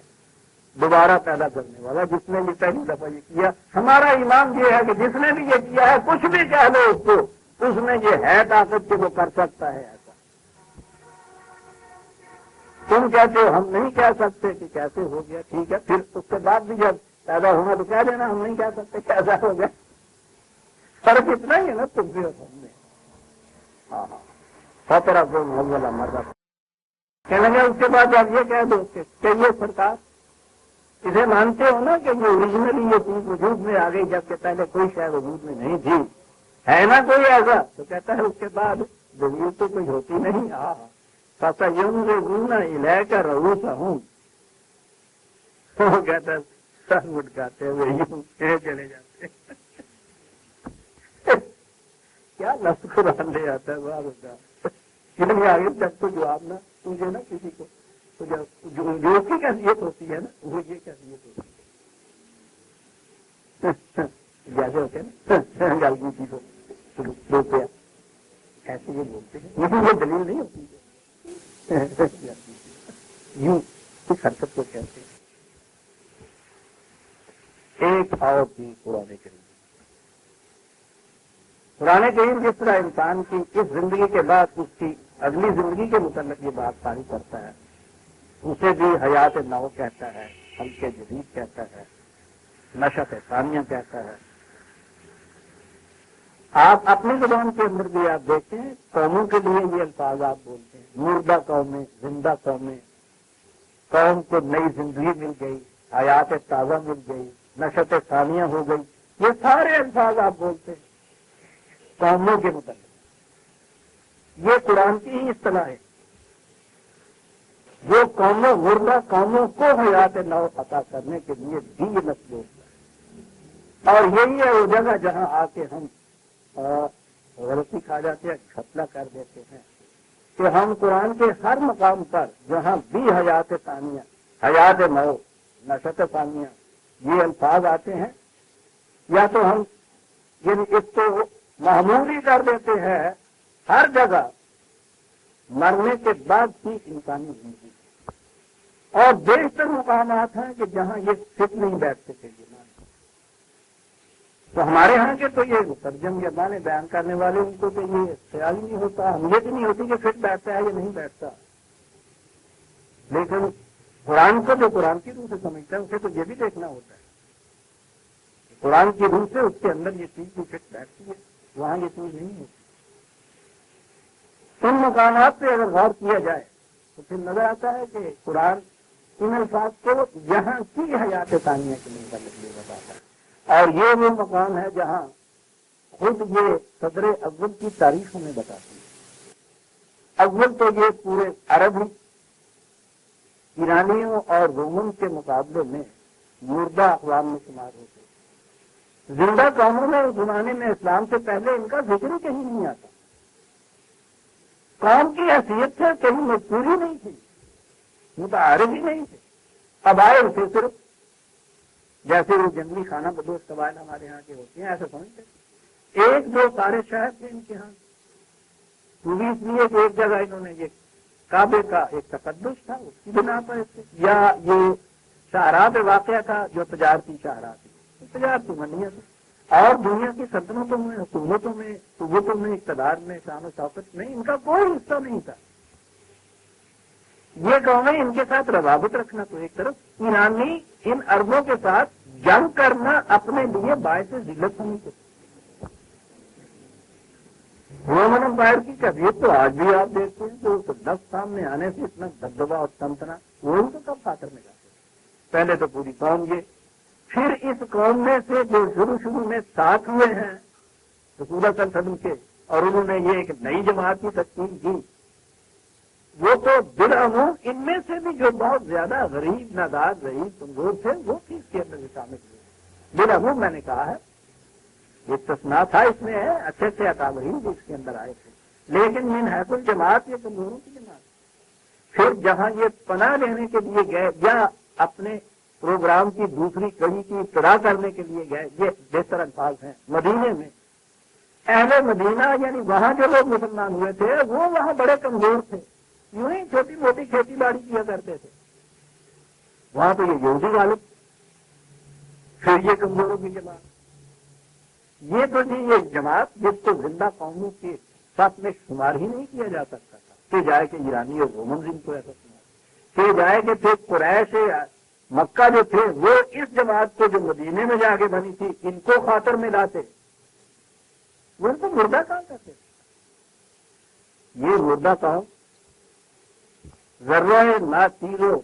دوبارہ پیدا کرنے والا جس نے یہ پہلی دفعہ یہ کیا۔ ہمارا ایمان یہ ہے کہ جس نے بھی یہ کیا ہے، کچھ بھی کہہ لو اس کو، اس میں یہ ہے طاقت کہ وہ کر سکتا ہے ایسا۔ تم کہتے ہو ہم نہیں کہہ سکتے کہ کیسے ہو گیا، ٹھیک ہے، پھر اس کے بعد بھی جب پیدا ہونا تو کہہ دینا ہم نہیں کہہ سکتے کیسا ہو گیا، فرق اتنا ہی ہے نا تم سے ہم نے. ہاں ہاں فترہ کو والا مرد کہنے لگا. اس کے بعد آپ یہ کہہ دو کہ یہ سرکار اسے مانتے ہو نا کہ یہ اوریجنلی یہ چیز وجود میں آ گئی جبکہ پہلے کوئی شے وجود میں نہیں تھی، ہے نا کوئی ایسا؟ تو کہتا ہے اس کے بعد دلیل تو کوئی ہوتی نہیں. ہاں سسا یوں سے گونا لے کر رہو سا ہوں. وہ کہتا ہے سر مٹکاتے ہوئے یوں چلے جاتے. کیا لفظ قرآن لے آتا ہے بار ہوتا ہے آگے جب تو جواب نہ پوچھے نا کسی کو تو جو کی کیفیت ہوتی ہے نا وہ یہ کیفیت ہوتی ہے. جیسے ہوتے ہیں نا گل گوٹی کو بولتے ہیں ایسے یہ بولتے ہیں لیکن یہ دلیل نہیں ہوتی ہے. یوں اس حرکت کو کہتے ہیں. ایک اور چیز قرآن کریم، قرآن کریم جس طرح انسان کی اس زندگی کے بعد اس کی اگلی زندگی کے متعلق یہ بات ساری کرتا ہے، اسے بھی حیات نو کہتا ہے، خلق جدید کہتا ہے، نشأۃ ثانیہ کہتا ہے. آپ اپنی زبان کے اندر بھی آپ دیکھیں قوموں کے لیے یہ الفاظ آپ بولتے ہیں، مردہ قومیں، زندہ قومیں، قوم کو نئی زندگی مل گئی، حیات تازہ مل گئی، نشأۃ ثانیہ ہو گئی، یہ سارے الفاظ آپ بولتے ہیں قوموں کے متعلق. یہ قرآن کی ہی اصطلاح ہے. جو قوموں مردہ قوموں کو حیات نو عطا کرنے کے لیے بھی یہ لفظ ہوتا ہے. اور یہی ہے وہ جگہ جہاں آ کے ہم غلطی کھا جاتے ہیں، گھپلا کر دیتے ہیں کہ ہم قرآن کے ہر مقام پر جہاں بھی حیات ثانیہ، حیات نو، نشأۃ ثانیہ یہ الفاظ آتے ہیں یا تو ہم یعنی اس کو معمول ہی کر دیتے ہیں ہر جگہ مرنے کے بعد ہی انسانی زندگی. اور بیشتر مقامات ہیں کہ جہاں یہ فٹ نہیں بیٹھتے تھے یہ معنی. تو ہمارے ہاں کے تو یہ مترجم یا معنی بیان کرنے والے ان کو تو یہ خیال ہی نہیں ہوتا، اہمیت نہیں ہوتی کہ فٹ بیٹھتا ہے یا نہیں بیٹھتا. لیکن قرآن کو جو قرآن کی روح سے سمجھتا ہے اسے تو یہ بھی دیکھنا ہوتا ہے قرآن کی روح سے اس کے اندر یہ چیز بھی فٹ بیٹھتی ہے، وہاں یہ چیز نہیں ہوتی. ان مقامات پہ اگر غور کیا جائے تو پھر نظر آتا ہے کہ قرآن ان الفاظ کو یہاں کی حیات ثانیہ کے لیے بتاتا ہے. اور یہ وہ مقام ہے جہاں خود یہ صدر اول کی تاریخ ہمیں بتاتی ہے. اول تو یہ پورے عرب ہی ایرانیوں اور رومن کے مقابلے میں مردہ اقوام میں شمار ہوتے. زندہ قوموں میں اس زمانے میں اسلام سے پہلے ان کا ذکر ہی کہیں نہیں آتا. قوم کی حیثیت سے کہیں مذکوری نہیں تھی، متعارف ہی نہیں تھے. قبائل تھے صرف، جیسے وہ جنگلی خانہ بدوش قبائل ہمارے ہاں کے ہوتے ہیں ایسا سمجھتے. ایک دو سارے شہر تھے ان کے ہاں، پوری اس لیے کہ ایک جگہ انہوں نے یہ کعبے کا ایک تقدس تھا اس کی بنا پر، یا یہ شاہراہ پہ واقعہ تھا جو تجارتی شاہراہ تھی، تجارتی منڈیاں تھی. اور دنیا کی سلطنتوں میں، حکومتوں میں، قوتوں میں، اقتدار میں، شان و شوکت میں ان کا کوئی حصہ نہیں تھا. یہ قومیں ان کے ساتھ روابط رکھنا تو ایک طرف، ایرانی ان عربوں کے ساتھ جنگ کرنا اپنے لیے باعث ذلت سمجھتے تھے. رومن امپائر کی کیفیت تو آج بھی آپ دیکھتے ہیں تو لفظ سامنے آنے سے اتنا دبدبا اور تنتنا وہ ان کو کب خاطر میں جاتے ہیں. پہلے تو پوری قوم یہ، پھر اس قوم میں سے جو شروع میں ساتھ ہوئے ہیں رسول اللہ صلی اللہ علیہ وسلم کے، اور انہوں نے یہ ایک نئی جماعت کی تشکیل کی، وہ تو بالعموم ان میں سے بھی جو بہت زیادہ غریب نادار ضعیف کمزور تھے وہ بھی اس کے اندر بھی شامل ہوئے. بالعموم میں نے کہا ہے استثناء تھا اس میں، ہے اچھے سے اکابرین بھی اس کے اندر آئے تھے، لیکن من حیث الجماعت یہ کمزوروں کی جماعت. پھر جہاں یہ پناہ لینے کے لیے گئے یا اپنے پروگرام کی دوسری کڑی کی ابتدا کرنے کے لیے گئے، یہ بہتر الفاظ ہیں. مدینے میں اہل مدینہ یعنی وہاں جو لوگ مسلمان ہوئے تھے وہ وہاں بڑے کمزور تھے، یوں ہی چھوٹی موٹی کھیتی باڑی کیا کرتے تھے. وہاں تو یہ یہودی غالب، پھر یہ کمزوروں کی جماعت. یہ تو جی یہ جماعت جس کو زندہ قوموں کے ساتھ میں شمار ہی نہیں کیا جا سکتا تھا کہ جائے کہ ایرانی اور رومن جن کو ایسا شمار. کہ جائے کہ پھر قریش مکہ جو تھے وہ اس جماعت کو جو مدینے میں جا کے بنی تھی ان کو خاطر میں لاتے، وہ ان کو مردہ کام کرتے. یہ مردہ کام ذرہ ناچیزو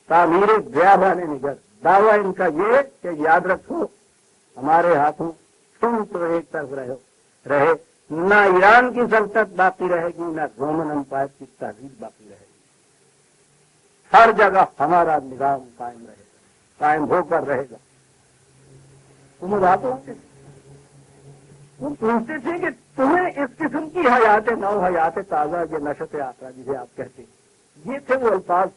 تعمیر بیابان نگر، دعویٰ ان کا یہ کہ یاد رکھو ہمارے ہاتھوں تم تو ایک طرف رہے، نہ ایران کی سلطنت باقی رہے گی، نہ رومن امپائر کی تہذیب باقی رہے گی. ہر جگہ ہمارا نظام قائم رہے گا، قائم ہو کر رہے گا. تم بات ہوتے تم پوچھتے تھے کہ تمہیں اس قسم کی حیات نو، حیات تازہ، یہ نشت آخرہ جسے آپ کہتے ہیں، یہ تھے وہ الفاظ،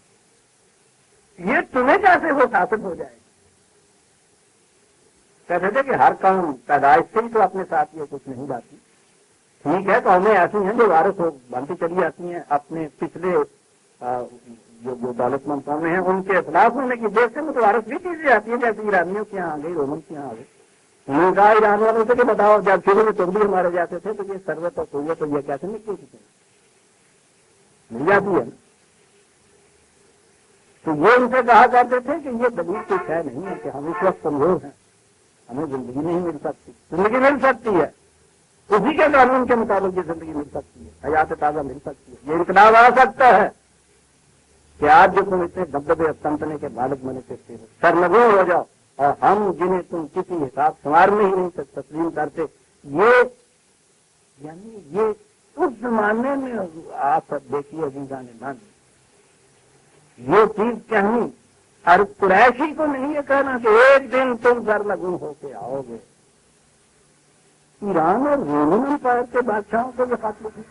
یہ تمہیں کیسے وہ حاصل ہو جائے گا؟ کہتے تھے کہ ہر قوم پیدائش سے ہی تو اپنے ساتھ یہ کچھ نہیں لاتی. ٹھیک ہے، قومیں ایسی ہیں جو وارث ہو بنتی چلی آتی ہیں اپنے پچھلے جو دولت مند قومیں ہیں ان کے اخلاف ہونے کی دیکھ سے متوارث بھی چیزیں آتی ہیں، جیسے ایرانیوں کے یہاں آ گئی، رومن کے یہاں آ گئی. انہوں نے کہا ایران والوں سے کہ بتاؤ جب شروع میں تم بھی ہمارے جاتے تھے تو یہ ثروت اور قوت تو یہ کیسے نکل چکے مل جاتی ہے. تو یہ ان سے کہا کرتے تھے کہ یہ دلیل کچھ ہے نہیں ہے کہ ہم اس وقت کمزور ہیں، ہمیں زندگی نہیں مل سکتی. زندگی مل سکتی ہے، اسی کے قانون کے مطابق یہ زندگی مل سکتی ہے، حیات تازہ مل سکتی ہے. یہ انقلاب آ سکتا ہے کہ آج جو تم اتنے دبدبے تنتنے کے بالغ بنے پھرتے ہو، سرنگو ہو جاؤ، اور ہم جنہیں تم کسی حساب شمار میں ہی نہیں تسلیم کرتے. یہ یعنی یہ اس زمانے میں آپ دیکھیے عزیزان مان، یہ چیز کہنی ہر قریشی کو نہیں یہ کہنا کہ ایک دن تم سرنگو ہو کے آؤ گے. ایران اور رومن امپائر کے بادشاہوں کو یہ خط لکھی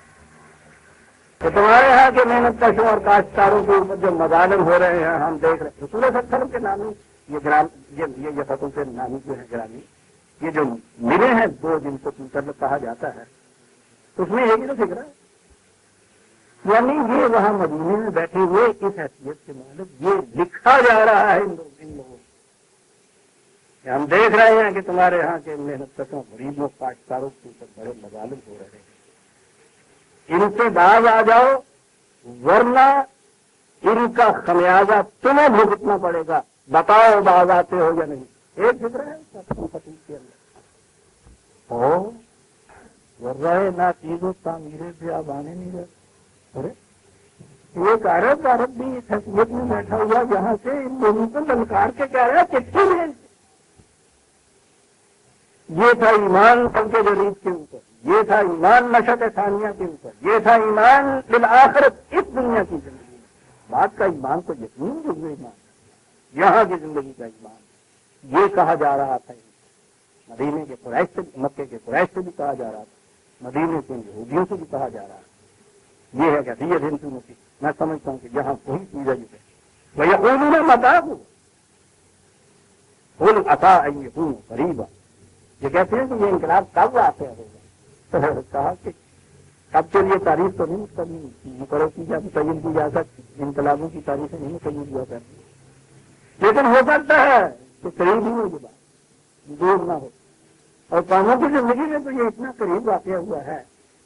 کہ تمہارے یہاں کے محنت کشوں اور کاشتکاروں کے اوپر جو مظالم ہو رہے ہیں ہم دیکھ رہے ہیں. رسول صلی اللہ علیہ وسلم کے نامی یہ فتح سے نامی جو ہے گرامی، یہ جو ملے ہیں دو جن کو متعلق کہا جاتا ہے، اس میں ایک ہی تو فکر ہے. یعنی یہ وہاں مدینے میں بیٹھے ہوئے اس حیثیت کے مالک یہ لکھا جا رہا ہے ان لوگوں کہ ہم دیکھ رہے ہیں کہ تمہارے یہاں کے محنت کشوں غریبوں کاشتکاروں کے اوپر بڑے مظالم ہو رہے ہیں، ان سے باز آ جاؤ ورنہ ان کا خمیازہ تمہیں بھگتنا پڑے گا. بتاؤ باز آتے ہو یا نہیں. ایک فکر ہے کے اندر ہو ورائے نہ چیزوں تعمیرے سے آپ آنے نہیں رہے. ایک عرب بھی اس حیثیت میں بیٹھا ہوا جہاں سے ان لوگوں کو للکار کے کہہ رہا ہے چٹھی میں. یہ تھا ایمان کے جدید کے اوپر، یہ تھا ایمان نشت ثانیہ کے اوپر، یہ تھا ایمان بالآخرت اس دنیا کی زندگی میں. بات کا ایمان تو یقین جزو ایمان، یہاں کی زندگی کا ایمان. یہ کہا جا رہا تھا مدینے کے قریش سے، مکے کے قریش سے بھی کہا جا رہا تھا، مدینے کے یہودیوں سے بھی کہا جا رہا تھا. یہ ہے کہ دیے دن کی نتی. میں سمجھتا ہوں کہ یہاں وہی چیز ہے جسے وہ یقینوں میں متا ہوں فل عطا یقین قریبا. یہ کہتے ہیں کہ یہ انقلاب کب واقع ہوگا؟ کہا کہ اب کے لیے تاریخ تو نہیں مقرر کی جا متعین کی جا سکتی، انقلابوں کی تاریخیں نہیں متعین کیا کرتی، لیکن ہو سکتا ہے کہ قریب ہی ہو یہ بات، دور نہ ہو. اور قوموں کی زندگی میں تو یہ اتنا قریب واقع ہوا ہے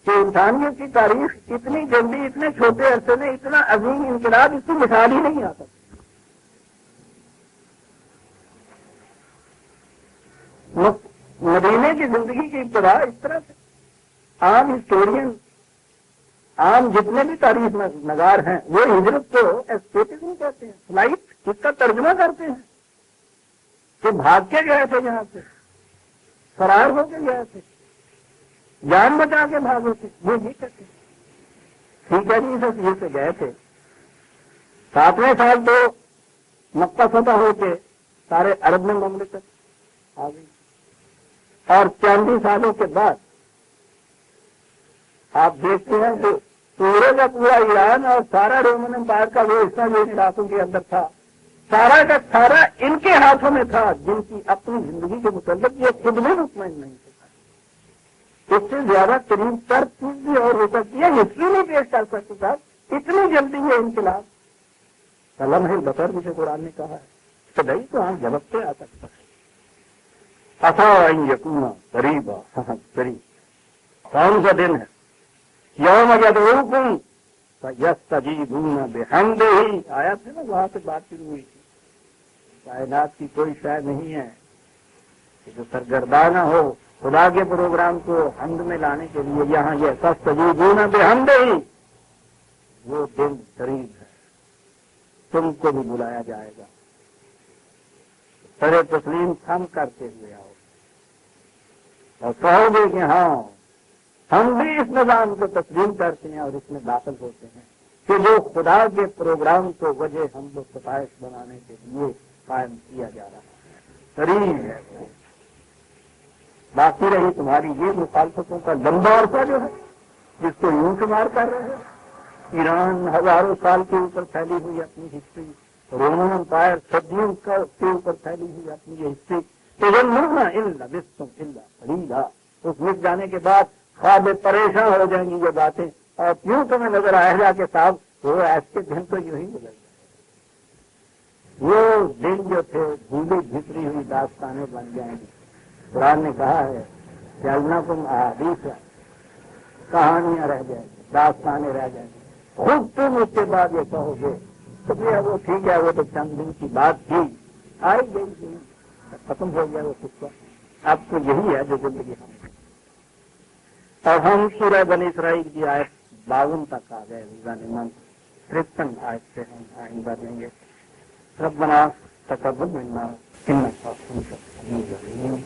کہ انسانیت کی تاریخ اتنی جلدی اتنے چھوٹے عرصے میں اتنا عظیم انقلاب اس کی مثال ہی نہیں آ سکتی. مدینے کی زندگی کی ابتدا اس طرح سے عام ہسٹورین، عام جتنے بھی تاریخ نگار ہیں وہ ہجرت کو ایسکیپزم کہتے ہیں، فلائٹ اس کا ترجمہ کرتے ہیں کہ بھاگ کے گئے تھے یہاں سے، فرار ہو کے گئے تھے، جان بچا کے بھاگے تھے. وہ یہ کہتے ہیں ٹھیک ہے جی اس حیثیت سے گئے تھے. 7ویں سال تو مکہ فتح ہو کے سارے عرب میں مملکت آ گئی، اور 40 سالوں کے بعد آپ دیکھتے ہیں کہ پورے کا پورا ایران اور سارا رومن امپائر کا وہ حصہ جو ان علاقوں کے اندر تھا سارا کا سارا ان کے ہاتھوں میں تھا، جن کی اپنی زندگی کے متعلق یہ خود بھی مطمئن نہیں تھا. اس سے زیادہ قریب تر چیز بھی اور ہو سکتی ہے، ہسٹری نہیں پیش کر سکتی صاحب اتنی جلدی یہ انقلاب. قلم ہے بطر جسے قرآن نے کہا ہے تو نہیں تو ہم جلب سے آ سکتا ہے. یقینا قریبا قریب. کون سا دن ہے؟ یوم یدعوکم یستجیبون بحمدہ، آیا تھا نا وہاں سے بات شروع ہوئی تھی. کائنات کی کوئی شے نہیں ہے کہ جو سرگردانہ ہو خدا کے پروگرام کو حمد میں لانے کے لیے. یہاں یہ یستجیبون بحمدہ، وہ دن قریب ہے، تم کو بھی بلایا جائے گا. سر تسلیم تھم کرتے ہوئے آؤ اور کہو گے کہ ہاں ہم بھی اس نظام کو تسلیم کرتے ہیں اور اس میں داخل ہوتے ہیں کہ جو خدا کے پروگرام کو وجہ حمد و ستائش بنانے کے لیے قائم کیا جا رہا ہے. قریب ہے. باقی رہی تمہاری یہ مخالفتوں کا لمبا عرصہ جو ہے جس کو یوں شمار کر رہے ہیں. ایران ہزاروں سال کے اوپر پھیلی ہوئی اپنی ہسٹری، رومن امپائر صدیوں کے اوپر پھیلی ہوئی اپنی یہ ہسٹری، تو اس مٹ جانے کے بعد خواب پریشان ہو جائیں گی یہ باتیں، اور کیوں تمہیں نظر آئے گا کہ صاحب وہ ایسے دن تو یوں ہی گزر گئے. وہ دن جو تھے بھولی بھسری ہوئی داستانیں بن جائیں گی. قرآن نے کہا ہے کہ النکم احادیث، کہانیاں رہ جائیں گی، داستانیں رہ جائیں گی. خود تم اس کے بعد یہ کہو گے تو وہ ٹھیک ہے، وہ تو چند دن کی بات تھی، آئی گئی تھی، ختم ہو گیا وہ قصہ. اب تو یہی ہے جو زندگی ہم. اور ہم سورہ بنی اسرائیل کی آیت 52 تک آ گئے. غنیمت 53 آیت سے ہم آئندہ دیں گے. ربنا تقبل منا انک انت السمیع العلیم.